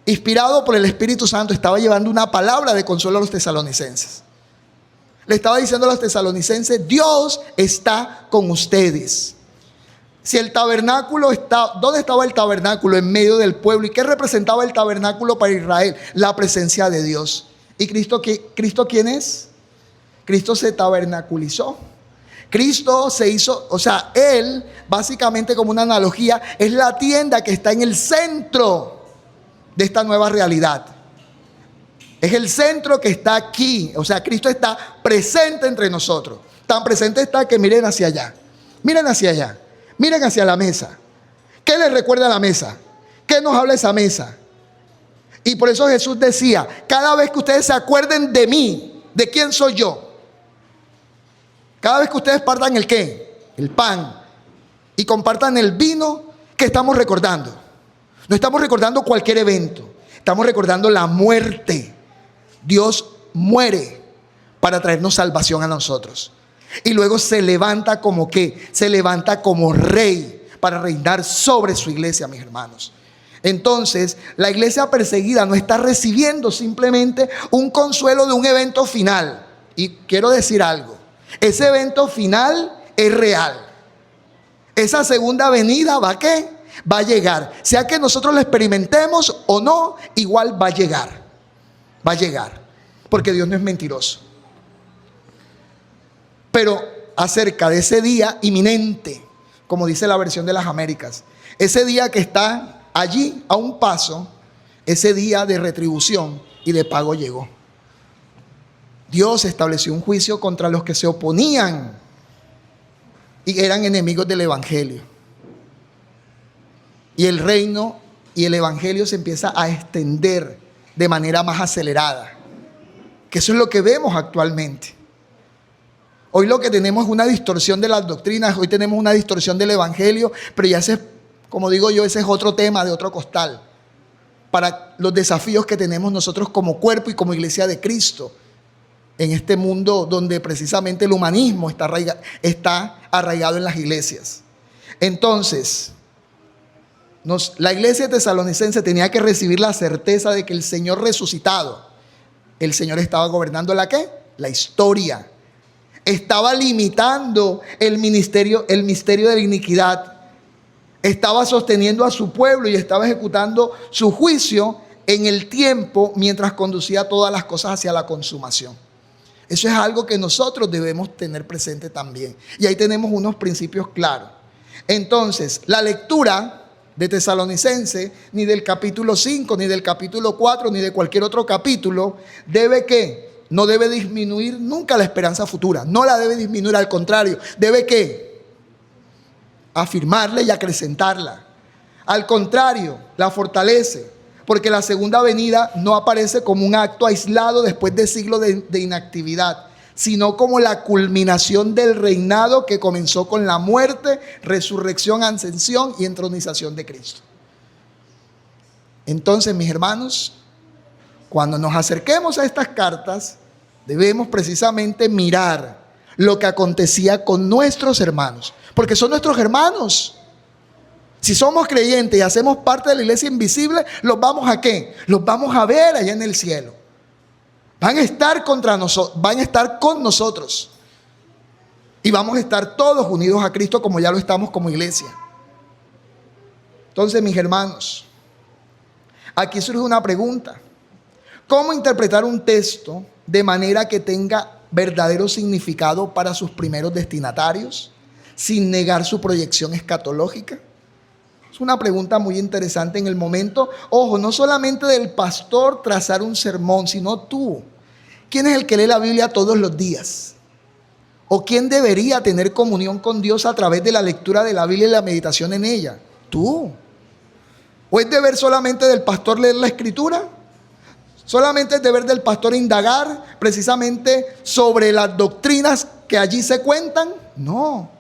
Speaker 1: inspirado por el Espíritu Santo, estaba llevando una palabra de consuelo a los tesalonicenses. Le estaba diciendo a los tesalonicenses: Dios está con ustedes. Si el tabernáculo está, ¿dónde estaba el tabernáculo? En medio del pueblo. ¿Y qué representaba el tabernáculo para Israel? La presencia de Dios. ¿Y Cristo quién es? Cristo se tabernaculizó. Cristo se hizo, o sea, Él, básicamente como una analogía, es la tienda que está en el centro de esta nueva realidad. Es el centro que está aquí. O sea, Cristo está presente entre nosotros. Tan presente está que miren hacia allá. Miren hacia allá. Miren hacia la mesa. ¿Qué les recuerda a la mesa? ¿Qué nos habla esa mesa? Y por eso Jesús decía: cada vez que ustedes se acuerden de mí, ¿de quién soy yo? Cada vez que ustedes partan el ¿qué? El pan. Y compartan el vino, ¿qué estamos recordando? No estamos recordando cualquier evento. Estamos recordando la muerte. Dios muere para traernos salvación a nosotros. Y luego se levanta como ¿qué? Se levanta como rey para reinar sobre su iglesia, mis hermanos. Entonces, la iglesia perseguida no está recibiendo simplemente un consuelo de un evento final. Y quiero decir algo: ese evento final es real. Esa segunda venida ¿va a qué? Va a llegar. Sea que nosotros lo experimentemos o no, igual va a llegar. Va a llegar. Porque Dios no es mentiroso. Pero acerca de ese día inminente, como dice la versión de las Américas, ese día que está allí a un paso, ese día de retribución y de pago llegó. Dios estableció un juicio contra los que se oponían y eran enemigos del evangelio. Y el reino y el evangelio se empieza a extender de manera más acelerada. Que eso es lo que vemos actualmente. Hoy lo que tenemos es una distorsión de las doctrinas, hoy tenemos una distorsión del evangelio, pero ya ese, como digo yo, ese es otro tema de otro costal. Para los desafíos que tenemos nosotros como cuerpo y como iglesia de Cristo, en este mundo donde precisamente el humanismo está arraigado en las iglesias. Entonces, la iglesia tesalonicense tenía que recibir la certeza de que el Señor resucitado, el Señor estaba gobernando ¿la qué? La historia. Estaba limitando el misterio de la iniquidad. Estaba sosteniendo a su pueblo y estaba ejecutando su juicio en el tiempo mientras conducía todas las cosas hacia la consumación. Eso es algo que nosotros debemos tener presente también. Y ahí tenemos unos principios claros. Entonces, la lectura de Tesalonicense, ni del capítulo 5, ni del capítulo 4, ni de cualquier otro capítulo, debe ¿qué? no debe disminuir nunca la esperanza futura. No la debe disminuir, al contrario. ¿Debe qué? Afirmarla y acrecentarla. Al contrario, la fortalece. Porque la segunda venida no aparece como un acto aislado después de siglos de inactividad, sino como la culminación del reinado que comenzó con la muerte, resurrección, ascensión y entronización de Cristo. Entonces, mis hermanos, cuando nos acerquemos a estas cartas, debemos precisamente mirar lo que acontecía con nuestros hermanos, porque son nuestros hermanos. Si somos creyentes y hacemos parte de la iglesia invisible, ¿los vamos a qué? Los vamos a ver allá en el cielo. Van a estar van a estar con nosotros. Y vamos a estar todos unidos a Cristo como ya lo estamos como iglesia. Entonces, mis hermanos, aquí surge una pregunta. ¿Cómo interpretar un texto de manera que tenga verdadero significado para sus primeros destinatarios, sin negar su proyección escatológica? Es una pregunta muy interesante en el momento, ojo, no solamente del pastor trazar un sermón, sino tú. ¿Quién es el que lee la Biblia todos los días? ¿O quién debería tener comunión con Dios a través de la lectura de la Biblia y la meditación en ella? Tú. ¿O es deber solamente del pastor leer la Escritura? ¿Solamente es deber del pastor indagar precisamente sobre las doctrinas que allí se cuentan? No.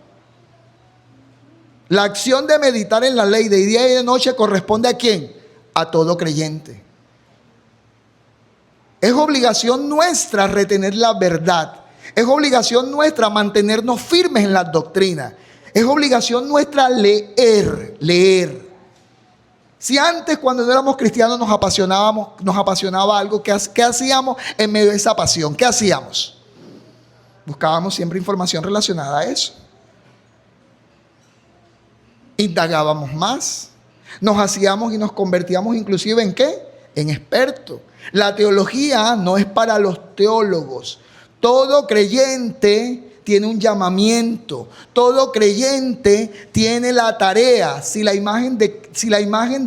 Speaker 1: La acción de meditar en la ley de día y de noche corresponde ¿a quién? A todo creyente. Es obligación nuestra retener la verdad. Es obligación nuestra mantenernos firmes en las doctrinas. Es obligación nuestra leer. Si antes, cuando no éramos cristianos, nos apasionaba algo, ¿qué hacíamos en medio de esa pasión? ¿Qué hacíamos? Buscábamos siempre información relacionada a eso. Indagábamos más, nos hacíamos y nos convertíamos inclusive ¿en qué? En expertos. La teología no es para los teólogos. Todo creyente tiene un llamamiento. Todo creyente tiene la tarea. Si la imagen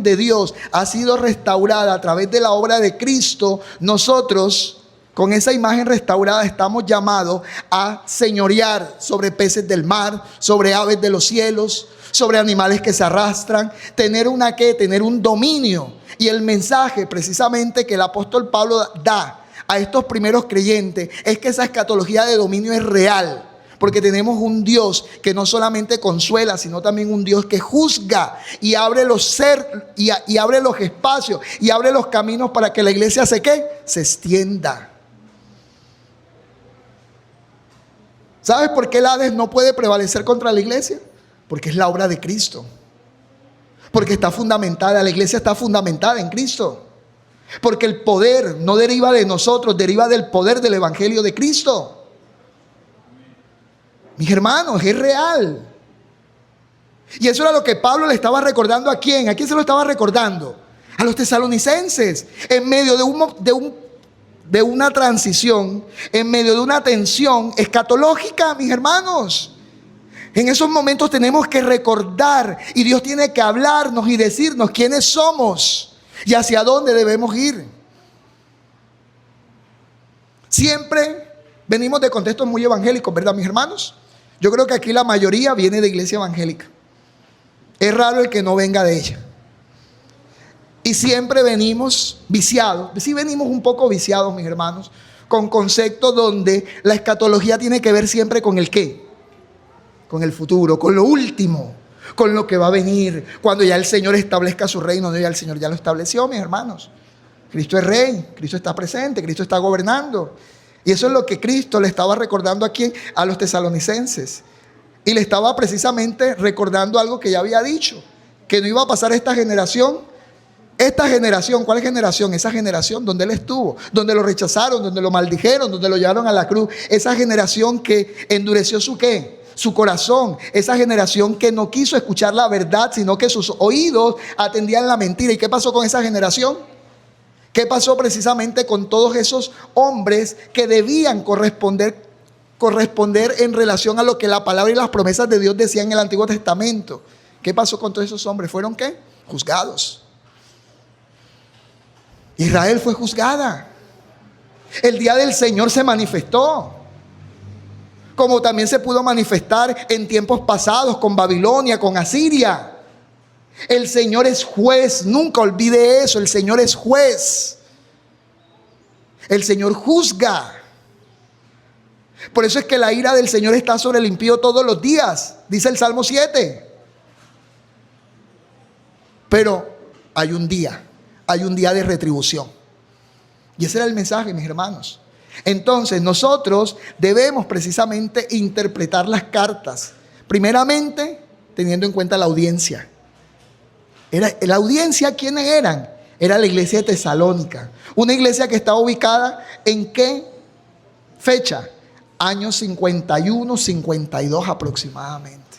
Speaker 1: de Dios ha sido restaurada a través de la obra de Cristo, nosotros con esa imagen restaurada estamos llamados a señorear sobre peces del mar, sobre aves de los cielos, sobre animales que se arrastran, tener un dominio. Y el mensaje precisamente que el apóstol Pablo da a estos primeros creyentes es que esa escatología de dominio es real, porque tenemos un Dios que no solamente consuela, sino también un Dios que juzga y abre los espacios y abre los caminos para que la iglesia se extienda. ¿Sabes por qué el Hades no puede prevalecer contra la iglesia? Porque es la obra de Cristo. Porque está fundamentada, la iglesia está fundamentada en Cristo. Porque el poder no deriva de nosotros, deriva del poder del evangelio de Cristo. Mis hermanos, es real. Y eso era lo que Pablo le estaba recordando ¿a quién? ¿A quién se lo estaba recordando? A los tesalonicenses, en medio de una transición, en medio de una tensión escatológica, mis hermanos. En esos momentos tenemos que recordar y Dios tiene que hablarnos y decirnos quiénes somos y hacia dónde debemos ir. Siempre venimos de contextos muy evangélicos, ¿verdad, mis hermanos? Yo creo que aquí la mayoría viene de iglesia evangélica. Es raro el que no venga de ella. Y siempre venimos viciados, sí venimos un poco viciados, mis hermanos, con conceptos donde la escatología tiene que ver siempre con el qué, con el futuro, con lo último, con lo que va a venir, cuando ya el Señor establezca su reino. No, ya el Señor ya lo estableció, mis hermanos. Cristo es rey, Cristo está presente, Cristo está gobernando. Y eso es lo que Cristo le estaba recordando aquí a los tesalonicenses. Y le estaba precisamente recordando algo que ya había dicho, que no iba a pasar esta generación. Esta generación, ¿cuál generación? Esa generación donde Él estuvo, donde lo rechazaron, donde lo maldijeron, donde lo llevaron a la cruz. Esa generación que endureció su ¿qué? Su corazón. Esa generación que no quiso escuchar la verdad, sino que sus oídos atendían la mentira. ¿Y qué pasó con esa generación? ¿Qué pasó precisamente con todos esos hombres que debían corresponder en relación a lo que la palabra y las promesas de Dios decían en el Antiguo Testamento? ¿Qué pasó con todos esos hombres? ¿Fueron qué? Juzgados. Israel fue juzgada. El día del Señor se manifestó, como también se pudo manifestar en tiempos pasados con Babilonia, con Asiria. El Señor es juez, nunca olvide eso, el Señor es juez. El Señor juzga. Por eso es que la ira del Señor está sobre el impío todos los días, dice el Salmo 7. Pero hay un día de retribución. Y ese era el mensaje, mis hermanos. Entonces nosotros debemos precisamente interpretar las cartas, primeramente teniendo en cuenta la audiencia. La audiencia, ¿quiénes eran? Era la iglesia de Tesalónica, una iglesia que estaba ubicada ¿en qué fecha? Años 51, 52 aproximadamente.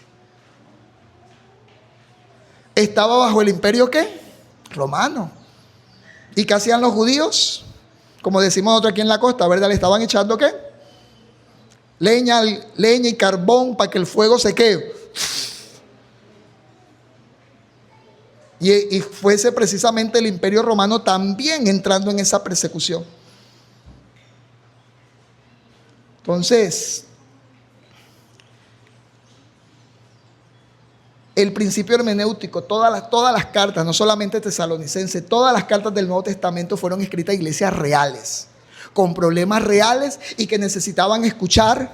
Speaker 1: Estaba bajo el imperio ¿qué? Romano. ¿Y qué hacían los judíos? Como decimos nosotros aquí en la costa, ¿verdad? Le estaban echando ¿qué? Leña y carbón para que el fuego se quede. Y fuese precisamente el imperio romano también entrando en esa persecución. Entonces, el principio hermenéutico, todas las cartas, no solamente tesalonicenses, todas las cartas del Nuevo Testamento fueron escritas a iglesias reales, con problemas reales y que necesitaban escuchar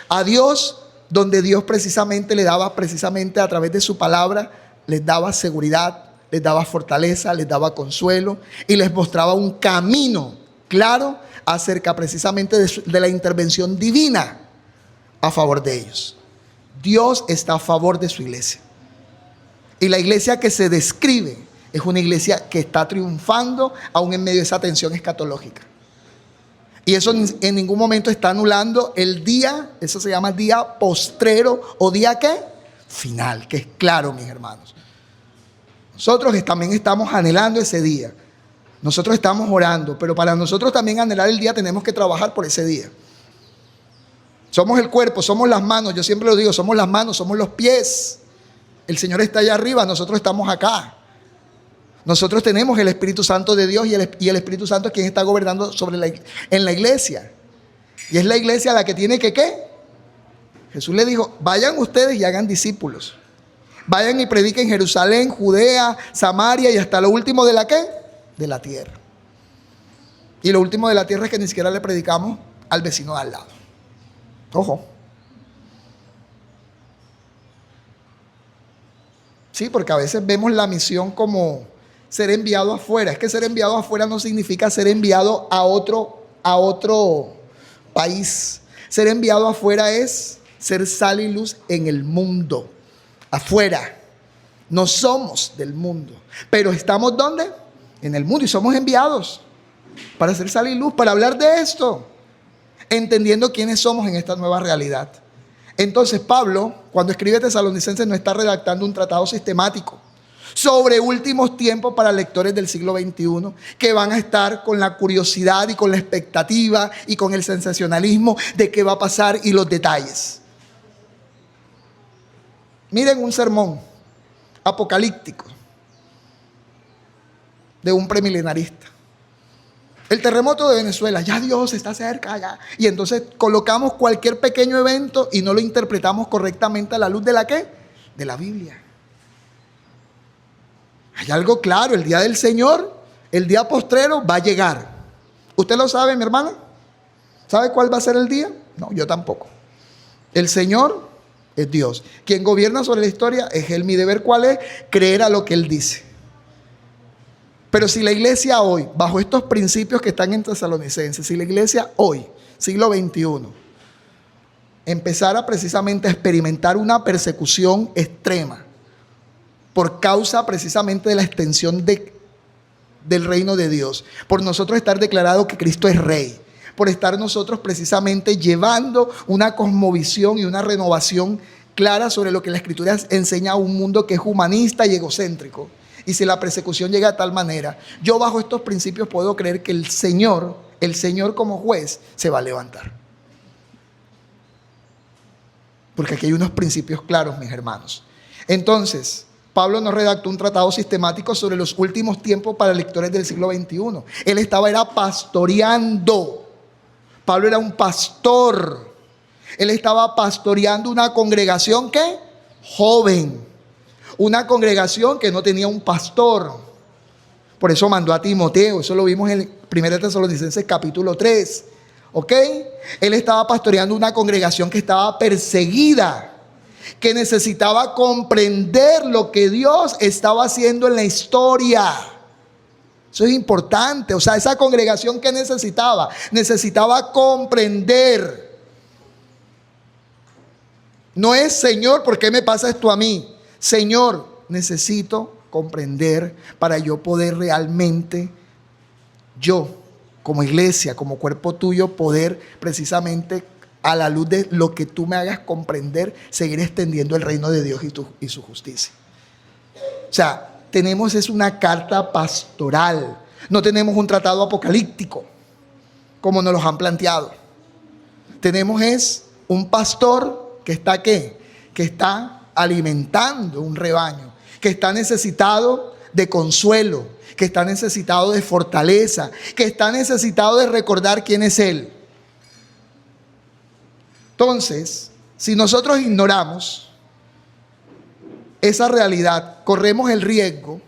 Speaker 1: a Dios, donde Dios precisamente le daba, precisamente a través de su palabra, les daba seguridad, les daba fortaleza, les daba consuelo y les mostraba un camino claro acerca precisamente de la intervención divina a favor de ellos. Dios está a favor de su iglesia. Y la iglesia que se describe es una iglesia que está triunfando aún en medio de esa tensión escatológica. Y eso en ningún momento está anulando el día, eso se llama día postrero o día ¿qué? Final, que es claro, mis hermanos. Nosotros también estamos anhelando ese día. Nosotros estamos orando, pero para nosotros también anhelar el día tenemos que trabajar por ese día. Somos el cuerpo, somos las manos, yo siempre lo digo, somos las manos, somos los pies. El Señor está allá arriba, nosotros estamos acá. Nosotros tenemos el Espíritu Santo de Dios y el Espíritu Santo es quien está gobernando en la iglesia. Y es la iglesia la que tiene que ¿qué? Jesús le dijo, vayan ustedes y hagan discípulos. Vayan y prediquen en Jerusalén, Judea, Samaria y hasta lo último de la ¿qué? De la tierra. Y lo último de la tierra es que ni siquiera le predicamos al vecino de al lado. Ojo. Sí, porque a veces vemos la misión como ser enviado afuera. Es que ser enviado afuera no significa ser enviado a otro país. Ser enviado afuera es ser sal y luz en el mundo. Afuera. No somos del mundo. Pero estamos ¿dónde? En el mundo y somos enviados para hacer sal y luz, para hablar de esto, entendiendo quiénes somos en esta nueva realidad. Entonces Pablo, cuando escribe Tesalonicenses, no está redactando un tratado sistemático sobre últimos tiempos para lectores del siglo XXI que van a estar con la curiosidad y con la expectativa y con el sensacionalismo de qué va a pasar y los detalles. Miren un sermón apocalíptico de un premilenarista. El terremoto de Venezuela, ya Dios está cerca, ya. Y entonces colocamos cualquier pequeño evento y no lo interpretamos correctamente a la luz de la ¿qué? De la Biblia. Hay algo claro, el día del Señor, el día postrero va a llegar. ¿Usted lo sabe, mi hermana? ¿Sabe cuál va a ser el día? No, yo tampoco. El Señor es Dios. Quien gobierna sobre la historia es Él. Mi deber, ¿cuál es? Creer a lo que Él dice. Pero si la iglesia hoy, bajo estos principios que están en Tesalonicenses, si la iglesia hoy, siglo XXI, empezara precisamente a experimentar una persecución extrema por causa precisamente de la extensión del reino de Dios, por nosotros estar declarado que Cristo es Rey, por estar nosotros precisamente llevando una cosmovisión y una renovación clara sobre lo que la Escritura enseña a un mundo que es humanista y egocéntrico. Y si la persecución llega de tal manera, yo bajo estos principios puedo creer que el Señor como juez se va a levantar. Porque aquí hay unos principios claros, mis hermanos. Entonces, Pablo no redactó un tratado sistemático sobre los últimos tiempos para lectores del siglo XXI. Él era pastoreando Pablo era un pastor. Él estaba pastoreando una congregación que joven, una congregación que no tenía un pastor. Por eso mandó a Timoteo. Eso lo vimos en 1 Tesalonicenses capítulo 3. ¿Ok? Él estaba pastoreando una congregación que estaba perseguida, que necesitaba comprender lo que Dios estaba haciendo en la historia. Eso es importante. O sea, esa congregación que necesitaba comprender. No es, Señor, ¿por qué me pasa esto a mí? Señor, necesito comprender para yo poder realmente, yo como iglesia, como cuerpo tuyo, poder precisamente a la luz de lo que tú me hagas comprender, seguir extendiendo el reino de Dios y su justicia. O sea, tenemos es una carta pastoral. No tenemos un tratado apocalíptico como nos los han planteado. Tenemos es un pastor que está ¿qué? Que está alimentando un rebaño, que está necesitado de consuelo, que está necesitado de fortaleza, que está necesitado de recordar quién es Él. Entonces, si nosotros ignoramos esa realidad, corremos el riesgo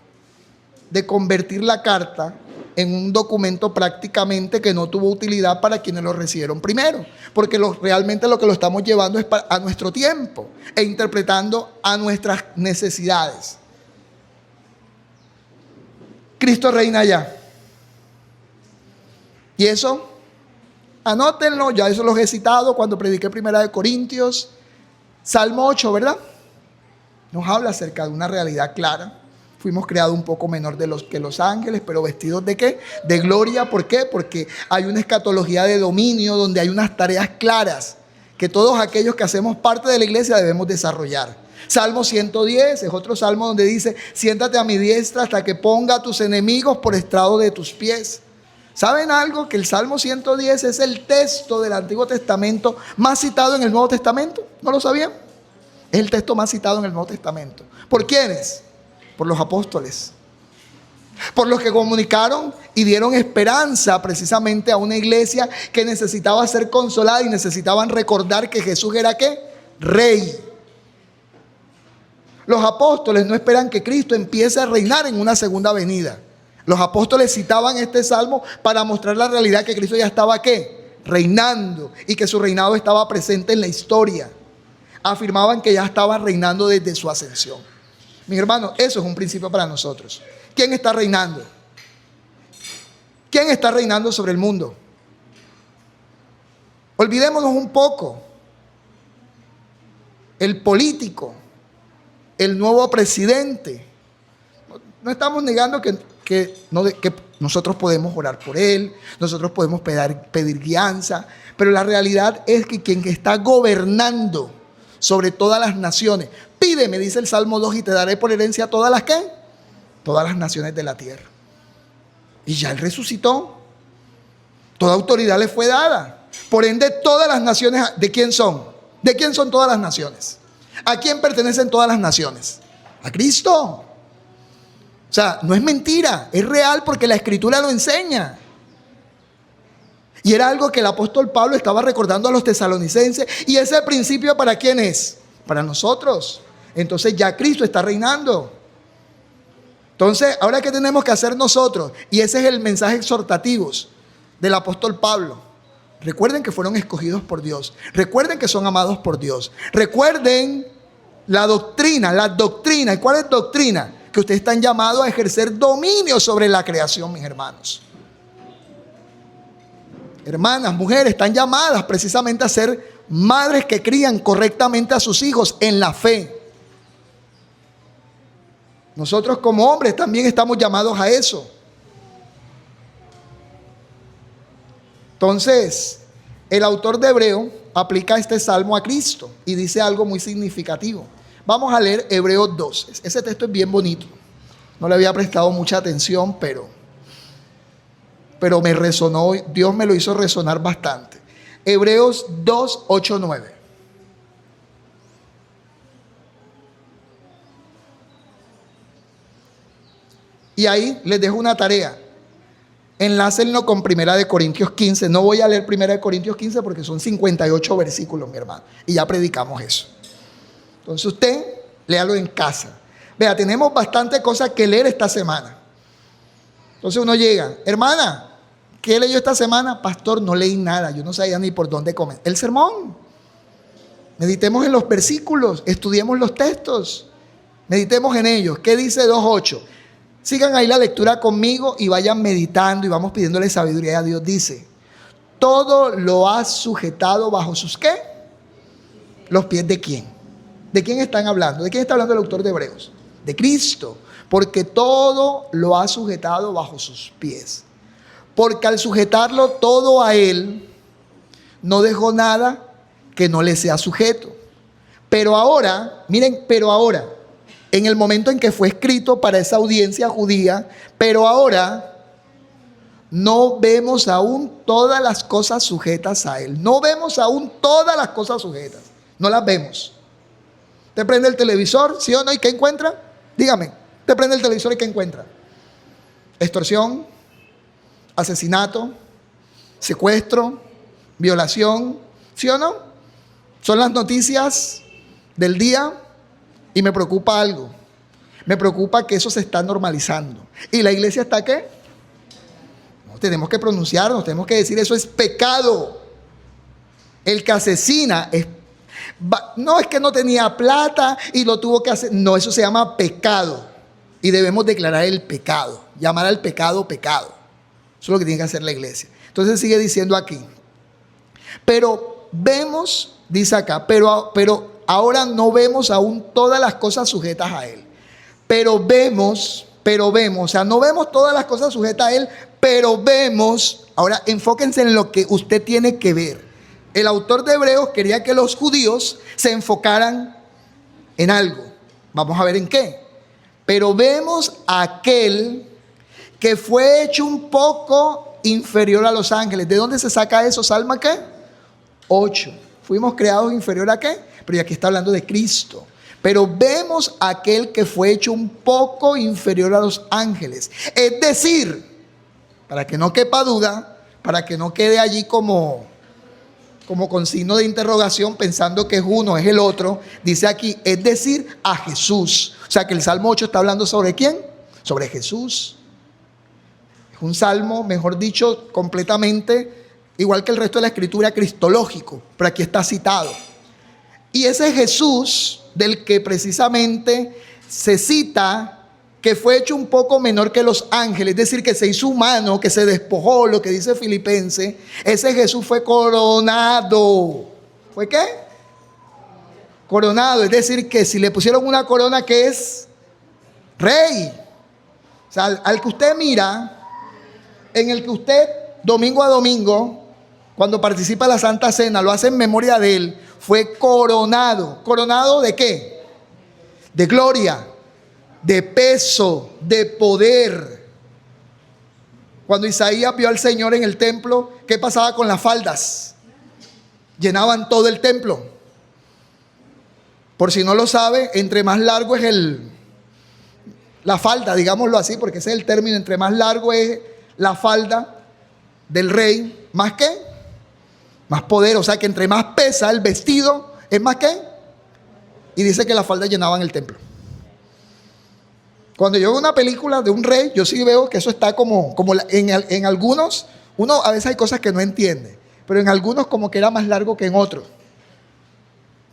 Speaker 1: de convertir la carta en un documento prácticamente que no tuvo utilidad para quienes lo recibieron primero, porque realmente lo que lo estamos llevando es a nuestro tiempo e interpretando a nuestras necesidades. Cristo reina ya. Y eso, anótenlo, ya eso los he citado cuando prediqué 1 Corintios, Salmo 8, ¿verdad? Nos habla acerca de una realidad clara. Fuimos creados un poco menor que los ángeles, pero vestidos ¿de qué? De gloria. ¿Por qué? Porque hay una escatología de dominio donde hay unas tareas claras que todos aquellos que hacemos parte de la iglesia debemos desarrollar. Salmo 110 es otro salmo donde dice: siéntate a mi diestra hasta que ponga a tus enemigos por estrado de tus pies. ¿Saben algo? Que el Salmo 110 es el texto del Antiguo Testamento más citado en el Nuevo Testamento. ¿No lo sabían? Es el texto más citado en el Nuevo Testamento. ¿Por quiénes? Por los apóstoles, por los que comunicaron y dieron esperanza precisamente a una iglesia que necesitaba ser consolada y necesitaban recordar que Jesús era ¿qué? Rey. Los apóstoles no esperan que Cristo empiece a reinar en una segunda venida. Los apóstoles citaban este salmo para mostrar la realidad que Cristo ya estaba ¿qué? Reinando, y que su reinado estaba presente en la historia. Afirmaban que ya estaba reinando desde su ascensión. Mis hermanos, eso es un principio para nosotros. ¿Quién está reinando? ¿Quién está reinando sobre el mundo? Olvidémonos un poco. El político, el nuevo presidente. No estamos negando que nosotros podemos orar por él, nosotros podemos pedir guianza, pero la realidad es que quien está gobernando sobre todas las naciones, pídeme, dice el Salmo 2, y te daré por herencia todas las ¿qué? Todas las naciones de la tierra. Y ya él resucitó. Toda autoridad le fue dada. Por ende, todas las naciones, ¿de quién son? ¿De quién son todas las naciones? ¿A quién pertenecen todas las naciones? A Cristo. O sea, no es mentira, es real porque la Escritura lo enseña. Y era algo que el apóstol Pablo estaba recordando a los tesalonicenses. ¿Y ese principio para quién es? Para nosotros. Entonces ya Cristo está reinando. Entonces, ahora ¿qué tenemos que hacer nosotros? Y ese es el mensaje exhortativo del apóstol Pablo. Recuerden que fueron escogidos por Dios. Recuerden que son amados por Dios. Recuerden la doctrina. ¿Y cuál es doctrina? Que ustedes están llamados a ejercer dominio sobre la creación, mis hermanos. Hermanas, mujeres, están llamadas precisamente a ser madres que crían correctamente a sus hijos en la fe. Nosotros como hombres también estamos llamados a eso. Entonces, el autor de Hebreo aplica este salmo a Cristo y dice algo muy significativo. Vamos a leer Hebreos 2. Ese texto es bien bonito. No le había prestado mucha atención, pero me resonó, Dios me lo hizo resonar bastante. Hebreos 2, 8, 9. Y ahí les dejo una tarea. Enlácenlo con Primera de Corintios 15. No voy a leer Primera de Corintios 15 porque son 58 versículos, mi hermano. Y ya predicamos eso. Entonces usted, léalo en casa. Vea, tenemos bastante cosas que leer esta semana. Entonces uno llega, hermana, ¿qué leyó esta semana? Pastor, no leí nada, yo no sabía ni por dónde comer. El sermón. Meditemos en los versículos, estudiemos los textos, meditemos en ellos. ¿Qué dice 2:8? Sigan ahí la lectura conmigo y vayan meditando y vamos pidiéndole sabiduría a Dios. Dice, todo lo has sujetado bajo sus ¿qué? ¿Los pies de quién? ¿De quién están hablando? ¿De quién está hablando el autor de Hebreos? De Cristo, porque todo lo ha sujetado bajo sus pies. Porque al sujetarlo todo a Él, no dejó nada que no le sea sujeto. Pero ahora, miren, en el momento en que fue escrito para esa audiencia judía, pero ahora no vemos aún todas las cosas sujetas a Él. No vemos aún todas las cosas sujetas. No las vemos. ¿Te prende el televisor, sí o no? ¿Y qué encuentra? Dígame, ¿te prende el televisor y qué encuentra? Extorsión, asesinato, secuestro, violación, ¿sí o no? Son las noticias del día y me preocupa algo. Me preocupa que eso se está normalizando. ¿Y la iglesia está qué? No, tenemos que pronunciarnos, tenemos que decir eso es pecado. El que asesina no es que no tenía plata y lo tuvo que hacer. No, eso se llama pecado. Y debemos declarar el pecado, llamar al pecado pecado. Eso es lo que tiene que hacer la iglesia. Entonces sigue diciendo aquí. Pero vemos, dice acá, pero ahora no vemos aún todas las cosas sujetas a Él. Pero vemos, o sea, no vemos todas las cosas sujetas a Él, pero vemos. Ahora enfóquense en lo que usted tiene que ver. El autor de Hebreos quería que los judíos se enfocaran en algo. Vamos a ver en qué. Pero vemos a aquel que fue hecho un poco inferior a los ángeles. ¿De dónde se saca eso? ¿Salmo qué? 8. Fuimos creados inferior a qué? Pero aquí está hablando de Cristo. Pero vemos a aquel que fue hecho un poco inferior a los ángeles. Es decir, para que no quepa duda, para que no quede allí como con signo de interrogación pensando que es uno, es el otro, dice aquí, es decir, a Jesús. O sea que el Salmo 8 está hablando ¿sobre quién? Sobre Jesús. Es un salmo, mejor dicho, completamente igual que el resto de la escritura, cristológico, pero aquí está citado. Y ese Jesús del que precisamente se cita que fue hecho un poco menor que los ángeles, es decir, que se hizo humano, que se despojó, lo que dice Filipenses, ese Jesús fue coronado. ¿Fue qué? Coronado, es decir, que si le pusieron una corona que es rey. O sea, al que usted mira, en el que usted domingo a domingo, cuando participa de la Santa Cena, lo hace en memoria de él, fue coronado. ¿Coronado de qué? De gloria, de peso, de poder. Cuando Isaías vio al Señor en el templo, ¿qué pasaba con las faldas? Llenaban todo el templo. Por si no lo sabe, entre más largo es la falda, digámoslo así, porque ese es el término, entre más largo es la falda del rey, ¿más qué? Más poder, o sea que entre más pesa el vestido, ¿es más qué? Y dice que las faldas llenaban el templo. Cuando yo veo una película de un rey, yo sí veo que eso está como en algunos, uno a veces hay cosas que no entiende, pero en algunos como que era más largo que en otros.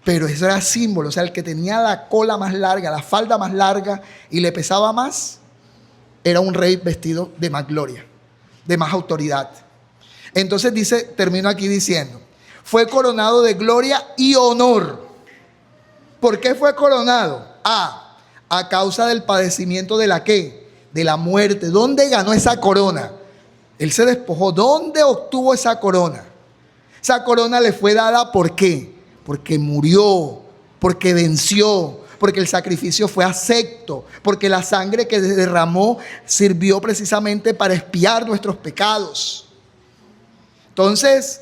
Speaker 1: Pero eso era símbolo, o sea, el que tenía la cola más larga, la falda más larga y le pesaba más, era un rey vestido de más gloria, de más autoridad. Entonces dice, termino aquí diciendo, fue coronado de gloria y honor. ¿Por qué fue coronado? A causa del padecimiento de la ¿qué? De la muerte. ¿Dónde ganó esa corona? Él se despojó. ¿Dónde obtuvo esa corona? Esa corona le fue dada ¿por qué? Porque murió, porque venció, porque el sacrificio fue acepto, porque la sangre que derramó sirvió precisamente para expiar nuestros pecados. Entonces,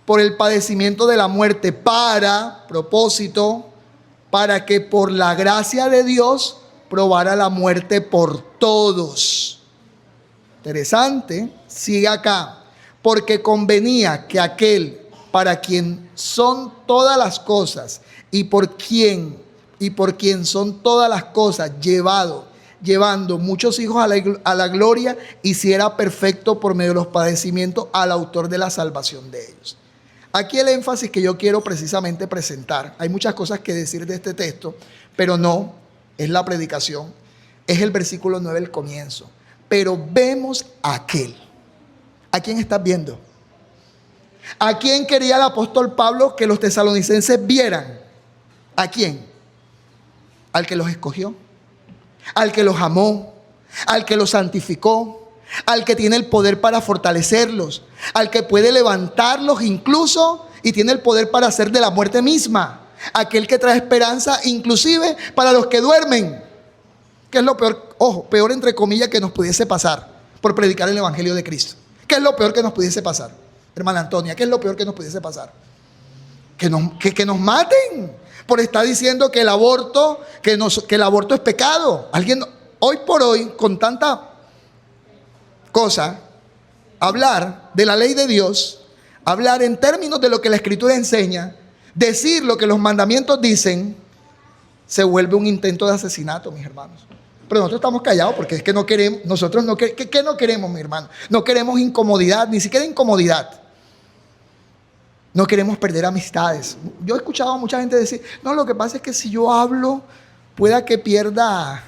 Speaker 1: por el padecimiento de la muerte, propósito, para que por la gracia de Dios probara la muerte por todos. Interesante, sigue acá. Porque convenía que aquel para quien son todas las cosas y por quien son todas las cosas llevando muchos hijos a la gloria, hiciera perfecto por medio de los padecimientos al autor de la salvación de ellos. Aquí el énfasis que yo quiero precisamente presentar, hay muchas cosas que decir de este texto, pero no es la predicación, es el versículo 9, el comienzo. Pero vemos a aquel. ¿A quién estás viendo? ¿A quién quería el apóstol Pablo que los tesalonicenses vieran? ¿A quién? Al que los escogió, al que los amó, al que los santificó, al que tiene el poder para fortalecerlos, al que puede levantarlos incluso y tiene el poder para hacer de la muerte misma, aquel que trae esperanza inclusive para los que duermen. ¿Qué es lo peor? Ojo, peor entre comillas que nos pudiese pasar por predicar el evangelio de Cristo. ¿Qué es lo peor que nos pudiese pasar? Hermana Antonia, ¿qué es lo peor que nos pudiese pasar? Que nos maten por estar diciendo que el aborto es pecado. Alguien, hoy por hoy, con tanta cosa, hablar de la ley de Dios, hablar en términos de lo que la Escritura enseña, decir lo que los mandamientos dicen, se vuelve un intento de asesinato, mis hermanos. Pero nosotros estamos callados porque es que no queremos, nosotros no queremos, ¿qué no queremos, mi hermano? No queremos incomodidad, ni siquiera incomodidad. No queremos perder amistades. Yo he escuchado a mucha gente decir, no, lo que pasa es que si yo hablo, pueda que pierda,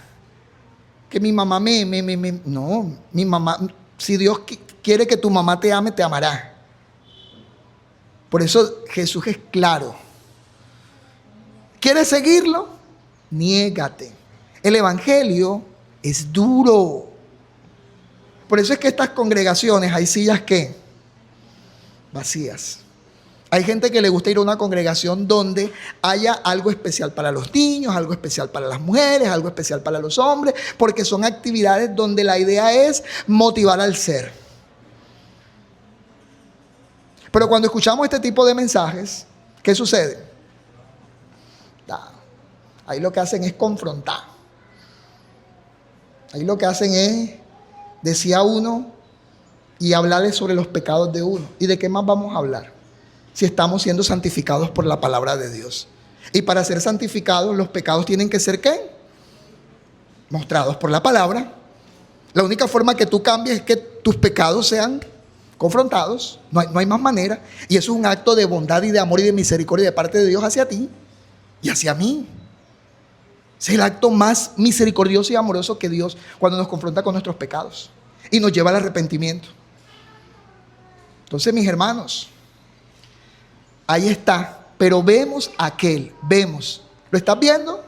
Speaker 1: que mi mamá no, mi mamá, si Dios quiere que tu mamá te ame, te amará. Por eso Jesús es claro. ¿Quieres seguirlo? Niégate. El evangelio es duro. Por eso es que estas congregaciones, hay sillas que vacías. Hay gente que le gusta ir a una congregación donde haya algo especial para los niños, algo especial para las mujeres, algo especial para los hombres, porque son actividades donde la idea es motivar al ser. Pero cuando escuchamos este tipo de mensajes, ¿qué sucede? Ahí lo que hacen es confrontar. Ahí lo que hacen es decir a uno y hablarle sobre los pecados de uno. ¿Y de qué más vamos a hablar? Si estamos siendo santificados por la palabra de Dios. Y para ser santificados, los pecados tienen que ser ¿qué? Mostrados por la palabra. La única forma que tú cambies es que tus pecados sean confrontados. No hay más manera. Y eso es un acto de bondad y de amor y de misericordia de parte de Dios hacia ti y hacia mí. Es el acto más misericordioso y amoroso que Dios cuando nos confronta con nuestros pecados y nos lleva al arrepentimiento. Entonces, mis hermanos, ahí está. Pero vemos vemos. ¿Lo estás viendo?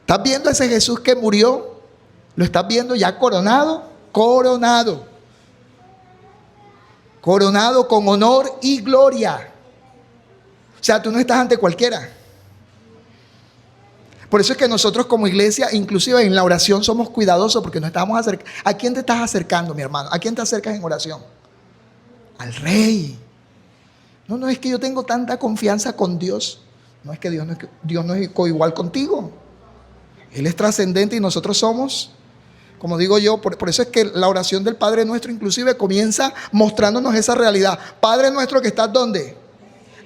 Speaker 1: ¿Estás viendo a ese Jesús que murió? ¿Lo estás viendo ya coronado? Coronado. Coronado con honor y gloria. O sea, tú no estás ante cualquiera. Por eso es que nosotros como iglesia, inclusive en la oración, somos cuidadosos porque nos estamos acercando. ¿A quién te estás acercando, mi hermano? ¿A quién te acercas en oración? Al Rey. No es que yo tengo tanta confianza con Dios. No es que Dios no es igual contigo. Él es trascendente y nosotros somos, como digo yo, por eso es que la oración del Padre Nuestro inclusive comienza mostrándonos esa realidad. Padre Nuestro que estás ¿dónde?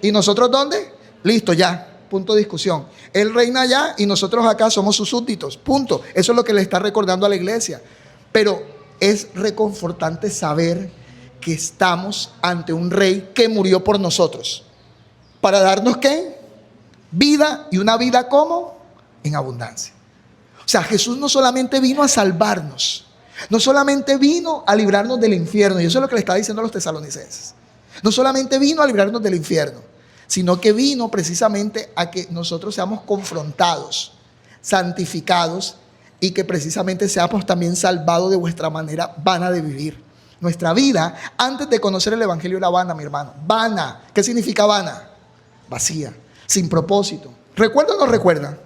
Speaker 1: ¿Y nosotros dónde? Listo, ya. Punto de discusión. Él reina allá y nosotros acá somos sus súbditos. Punto. Eso es lo que le está recordando a la iglesia. Pero es reconfortante saber que estamos ante un rey que murió por nosotros. ¿Para darnos qué? Vida, y una vida ¿cómo? En abundancia. O sea, Jesús no solamente vino a salvarnos, no solamente vino a librarnos del infierno, y eso es lo que le está diciendo a los tesalonicenses. No solamente vino a librarnos del infierno, sino que vino precisamente a que nosotros seamos confrontados, santificados, y que precisamente seamos también salvados de vuestra manera vana de vivir. Nuestra vida, antes de conocer el evangelio, era vana, mi hermano. Vana. ¿Qué significa vana? Vacía, sin propósito. ¿Recuerda o no recuerda?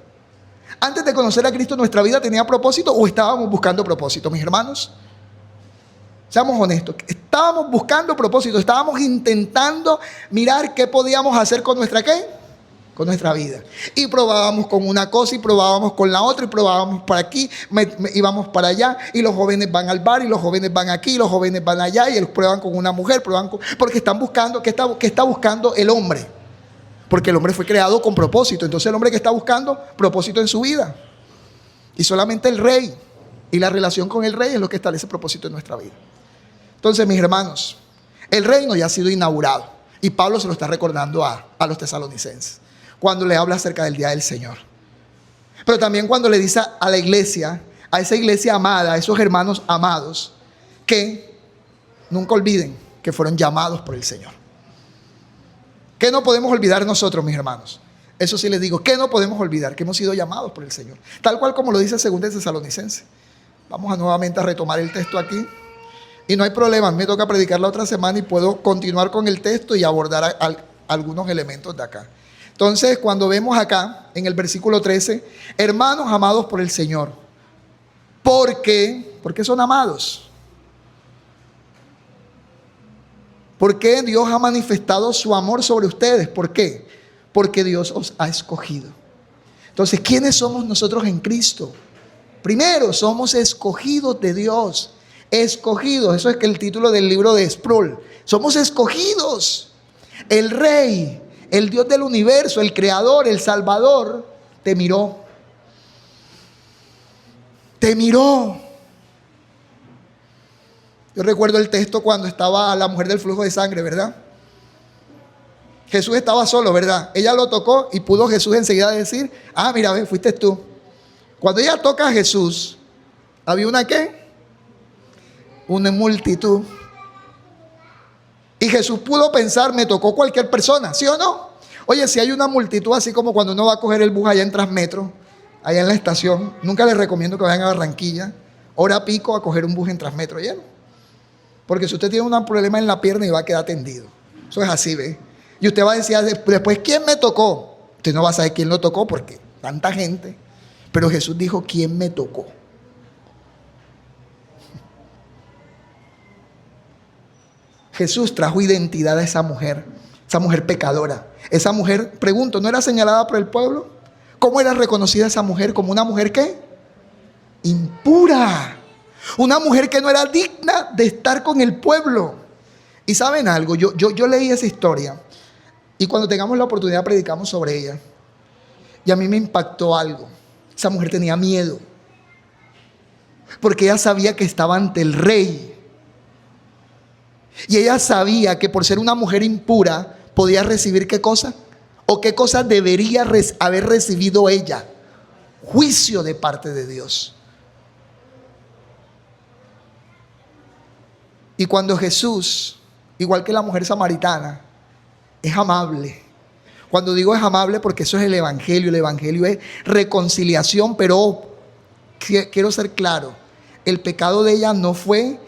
Speaker 1: Antes de conocer a Cristo, ¿nuestra vida tenía propósito o estábamos buscando propósito, mis hermanos? Seamos honestos. Estábamos buscando propósito. Estábamos intentando mirar qué podíamos hacer con nuestra ¿qué? con nuestra vida. Y probábamos con una cosa y probábamos con la otra y probábamos para aquí, íbamos para allá y los jóvenes van al bar y los jóvenes van aquí y los jóvenes van allá y ellos prueban con una mujer, porque están buscando, ¿qué está buscando el hombre? Porque el hombre fue creado con propósito. Entonces el hombre que está buscando propósito en su vida. Y solamente el rey y la relación con el rey es lo que establece propósito en nuestra vida. Entonces, mis hermanos, el reino ya ha sido inaugurado. Y Pablo se lo está recordando a los tesalonicenses cuando le habla acerca del día del Señor. Pero también cuando le dice a la iglesia, a esa iglesia amada, a esos hermanos amados, que nunca olviden que fueron llamados por el Señor. ¿Qué no podemos olvidar nosotros, mis hermanos? Eso sí les digo, ¿qué no podemos olvidar? Que hemos sido llamados por el Señor. Tal cual como lo dice 2 Tesalonicenses. Vamos a nuevamente a retomar el texto aquí. Y no hay problema, me toca predicar la otra semana y puedo continuar con el texto y abordar algunos elementos de acá. Entonces, cuando vemos acá, en el versículo 13, hermanos amados por el Señor. ¿Por qué? ¿Por qué son amados? ¿Por qué Dios ha manifestado su amor sobre ustedes? ¿Por qué? Porque Dios os ha escogido. Entonces, ¿quiénes somos nosotros en Cristo? Primero, somos escogidos de Dios. Escogidos, eso es que el título del libro de Sproul. Somos escogidos. El Rey, el Dios del universo, el Creador, el Salvador, te miró. Te miró. Yo recuerdo el texto cuando estaba la mujer del flujo de sangre, ¿verdad? Jesús estaba solo, ¿verdad? Ella lo tocó y pudo Jesús enseguida decir, ah, mira, ve, fuiste tú. Cuando ella toca a Jesús, ¿había una qué? Una multitud. Y Jesús pudo pensar, me tocó cualquier persona, ¿sí o no? Oye, si hay una multitud, así como cuando uno va a coger el bus allá en Transmetro, allá en la estación, nunca les recomiendo que vayan a Barranquilla, hora pico, a coger un bus en Transmetro lleno. Porque si usted tiene un problema en la pierna y va a quedar tendido. Eso es así, ¿ve? Y usted va a decir después, ¿quién me tocó? Usted no va a saber quién lo tocó porque tanta gente. Pero Jesús dijo, ¿quién me tocó? Jesús trajo identidad a esa mujer pecadora. Esa mujer, pregunto, ¿no era señalada por el pueblo? ¿Cómo era reconocida esa mujer? Como una mujer ¿qué? Impura. Una mujer que no era digna de estar con el pueblo. Y ¿saben algo? Yo leí esa historia y cuando tengamos la oportunidad predicamos sobre ella. Y a mí me impactó algo. Esa mujer tenía miedo. Porque ella sabía que estaba ante el rey. Y ella sabía que por ser una mujer impura podía recibir ¿qué cosa? ¿O qué cosa debería haber recibido ella? Juicio de parte de Dios. Y cuando Jesús, igual que la mujer samaritana, es amable. Cuando digo es amable porque eso es el Evangelio es reconciliación, pero quiero ser claro, el pecado de ella no fue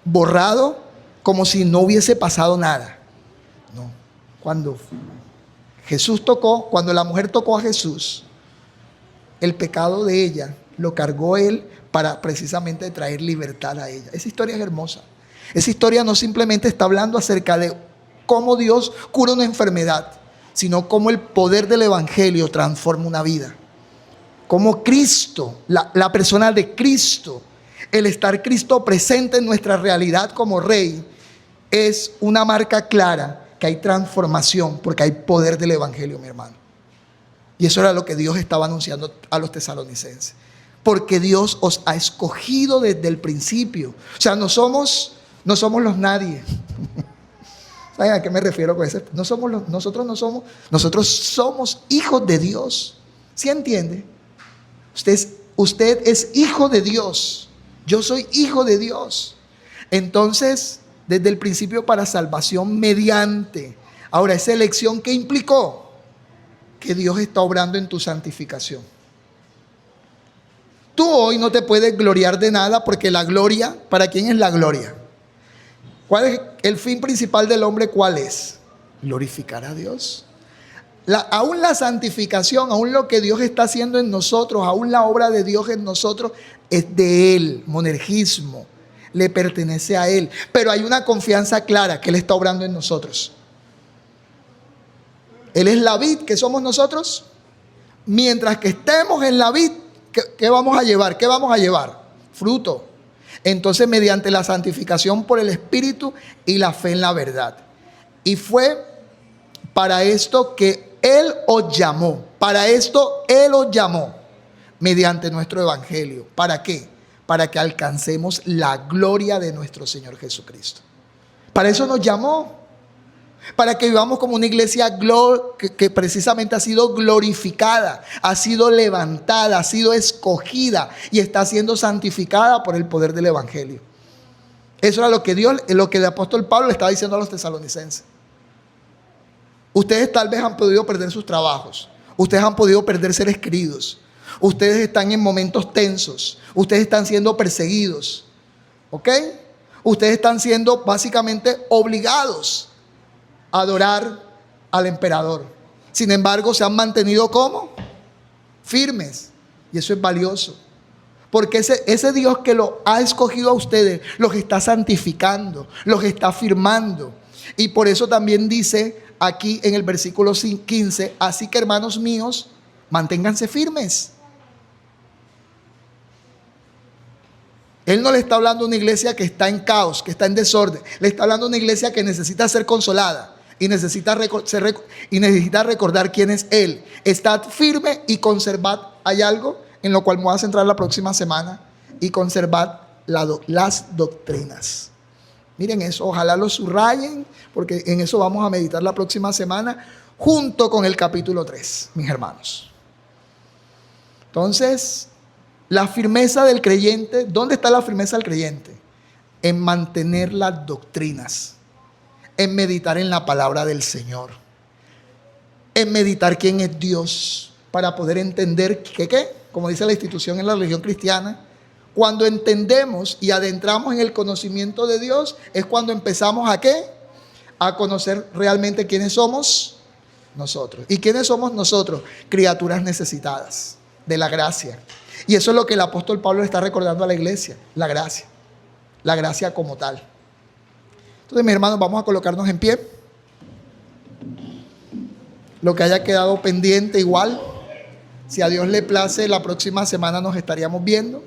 Speaker 1: borrado como si no hubiese pasado nada. No, cuando la mujer tocó a Jesús, el pecado de ella lo cargó él para precisamente traer libertad a ella. Esa historia es hermosa. Esa historia no simplemente está hablando acerca de cómo Dios cura una enfermedad, sino cómo el poder del Evangelio transforma una vida. Cómo Cristo, la persona de Cristo, el estar Cristo presente en nuestra realidad como Rey, es una marca clara que hay transformación porque hay poder del Evangelio, mi hermano. Y eso era lo que Dios estaba anunciando a los tesalonicenses. Porque Dios os ha escogido desde el principio. O sea, no somos los nadie. ¿Saben a qué me refiero con eso? Nosotros somos hijos de Dios. ¿Sí entiende? Usted es hijo de Dios. Yo soy hijo de Dios. Entonces, desde el principio para salvación mediante. Ahora, esa elección, ¿qué implicó? Que Dios está obrando en tu santificación. Tú hoy no te puedes gloriar de nada porque la gloria, ¿para quién es la gloria? ¿Cuál es el fin principal del hombre? ¿Cuál es? Glorificar a Dios. Aún la santificación, aún lo que Dios está haciendo en nosotros, aún la obra de Dios en nosotros es de Él, monergismo, le pertenece a Él. Pero hay una confianza clara que Él está obrando en nosotros. Él es la vid, ¿qué somos nosotros? Mientras que estemos en la vid, ¿qué vamos a llevar? ¿Qué vamos a llevar? Fruto. Entonces, mediante la santificación por el Espíritu y la fe en la verdad. Y fue para esto que Él os llamó. Para esto Él os llamó. Mediante nuestro evangelio. ¿Para qué? Para que alcancemos la gloria de nuestro Señor Jesucristo. Para eso nos llamó. Para que vivamos como una iglesia que precisamente ha sido glorificada, ha sido levantada, ha sido escogida y está siendo santificada por el poder del evangelio. Eso era lo que el apóstol Pablo le estaba diciendo a los tesalonicenses. Ustedes tal vez han podido perder sus trabajos, ustedes han podido perder seres queridos, ustedes están en momentos tensos, ustedes están siendo perseguidos, ¿ok? Ustedes están siendo básicamente obligados a adorar al emperador. Sin embargo, se han mantenido ¿cómo? Firmes. Y eso es valioso. Porque ese Dios que lo ha escogido a ustedes, los está santificando, los está firmando. Y por eso también dice aquí en el versículo 15, así que hermanos míos, manténganse firmes. Él no le está hablando a una iglesia que está en caos, que está en desorden. Le está hablando a una iglesia que necesita ser consolada y necesita recordar quién es Él. Estad firme y conservad. Hay algo en lo cual me voy a centrar la próxima semana. Y conservad las doctrinas. Miren eso, ojalá lo subrayen, porque en eso vamos a meditar la próxima semana, junto con el capítulo 3, mis hermanos. Entonces, la firmeza del creyente, ¿dónde está la firmeza del creyente? En mantener las doctrinas, en meditar en la palabra del Señor, en meditar quién es Dios, para poder entender que, como dice la institución en la religión cristiana, cuando entendemos y adentramos en el conocimiento de Dios, es cuando empezamos ¿a qué? A conocer realmente quiénes somos nosotros. ¿Y quiénes somos nosotros? Criaturas necesitadas de la gracia. Y eso es lo que el apóstol Pablo le está recordando a la iglesia, la gracia como tal. Entonces, mis hermanos, vamos a colocarnos en pie. Lo que haya quedado pendiente igual, si a Dios le place, la próxima semana nos estaríamos viendo.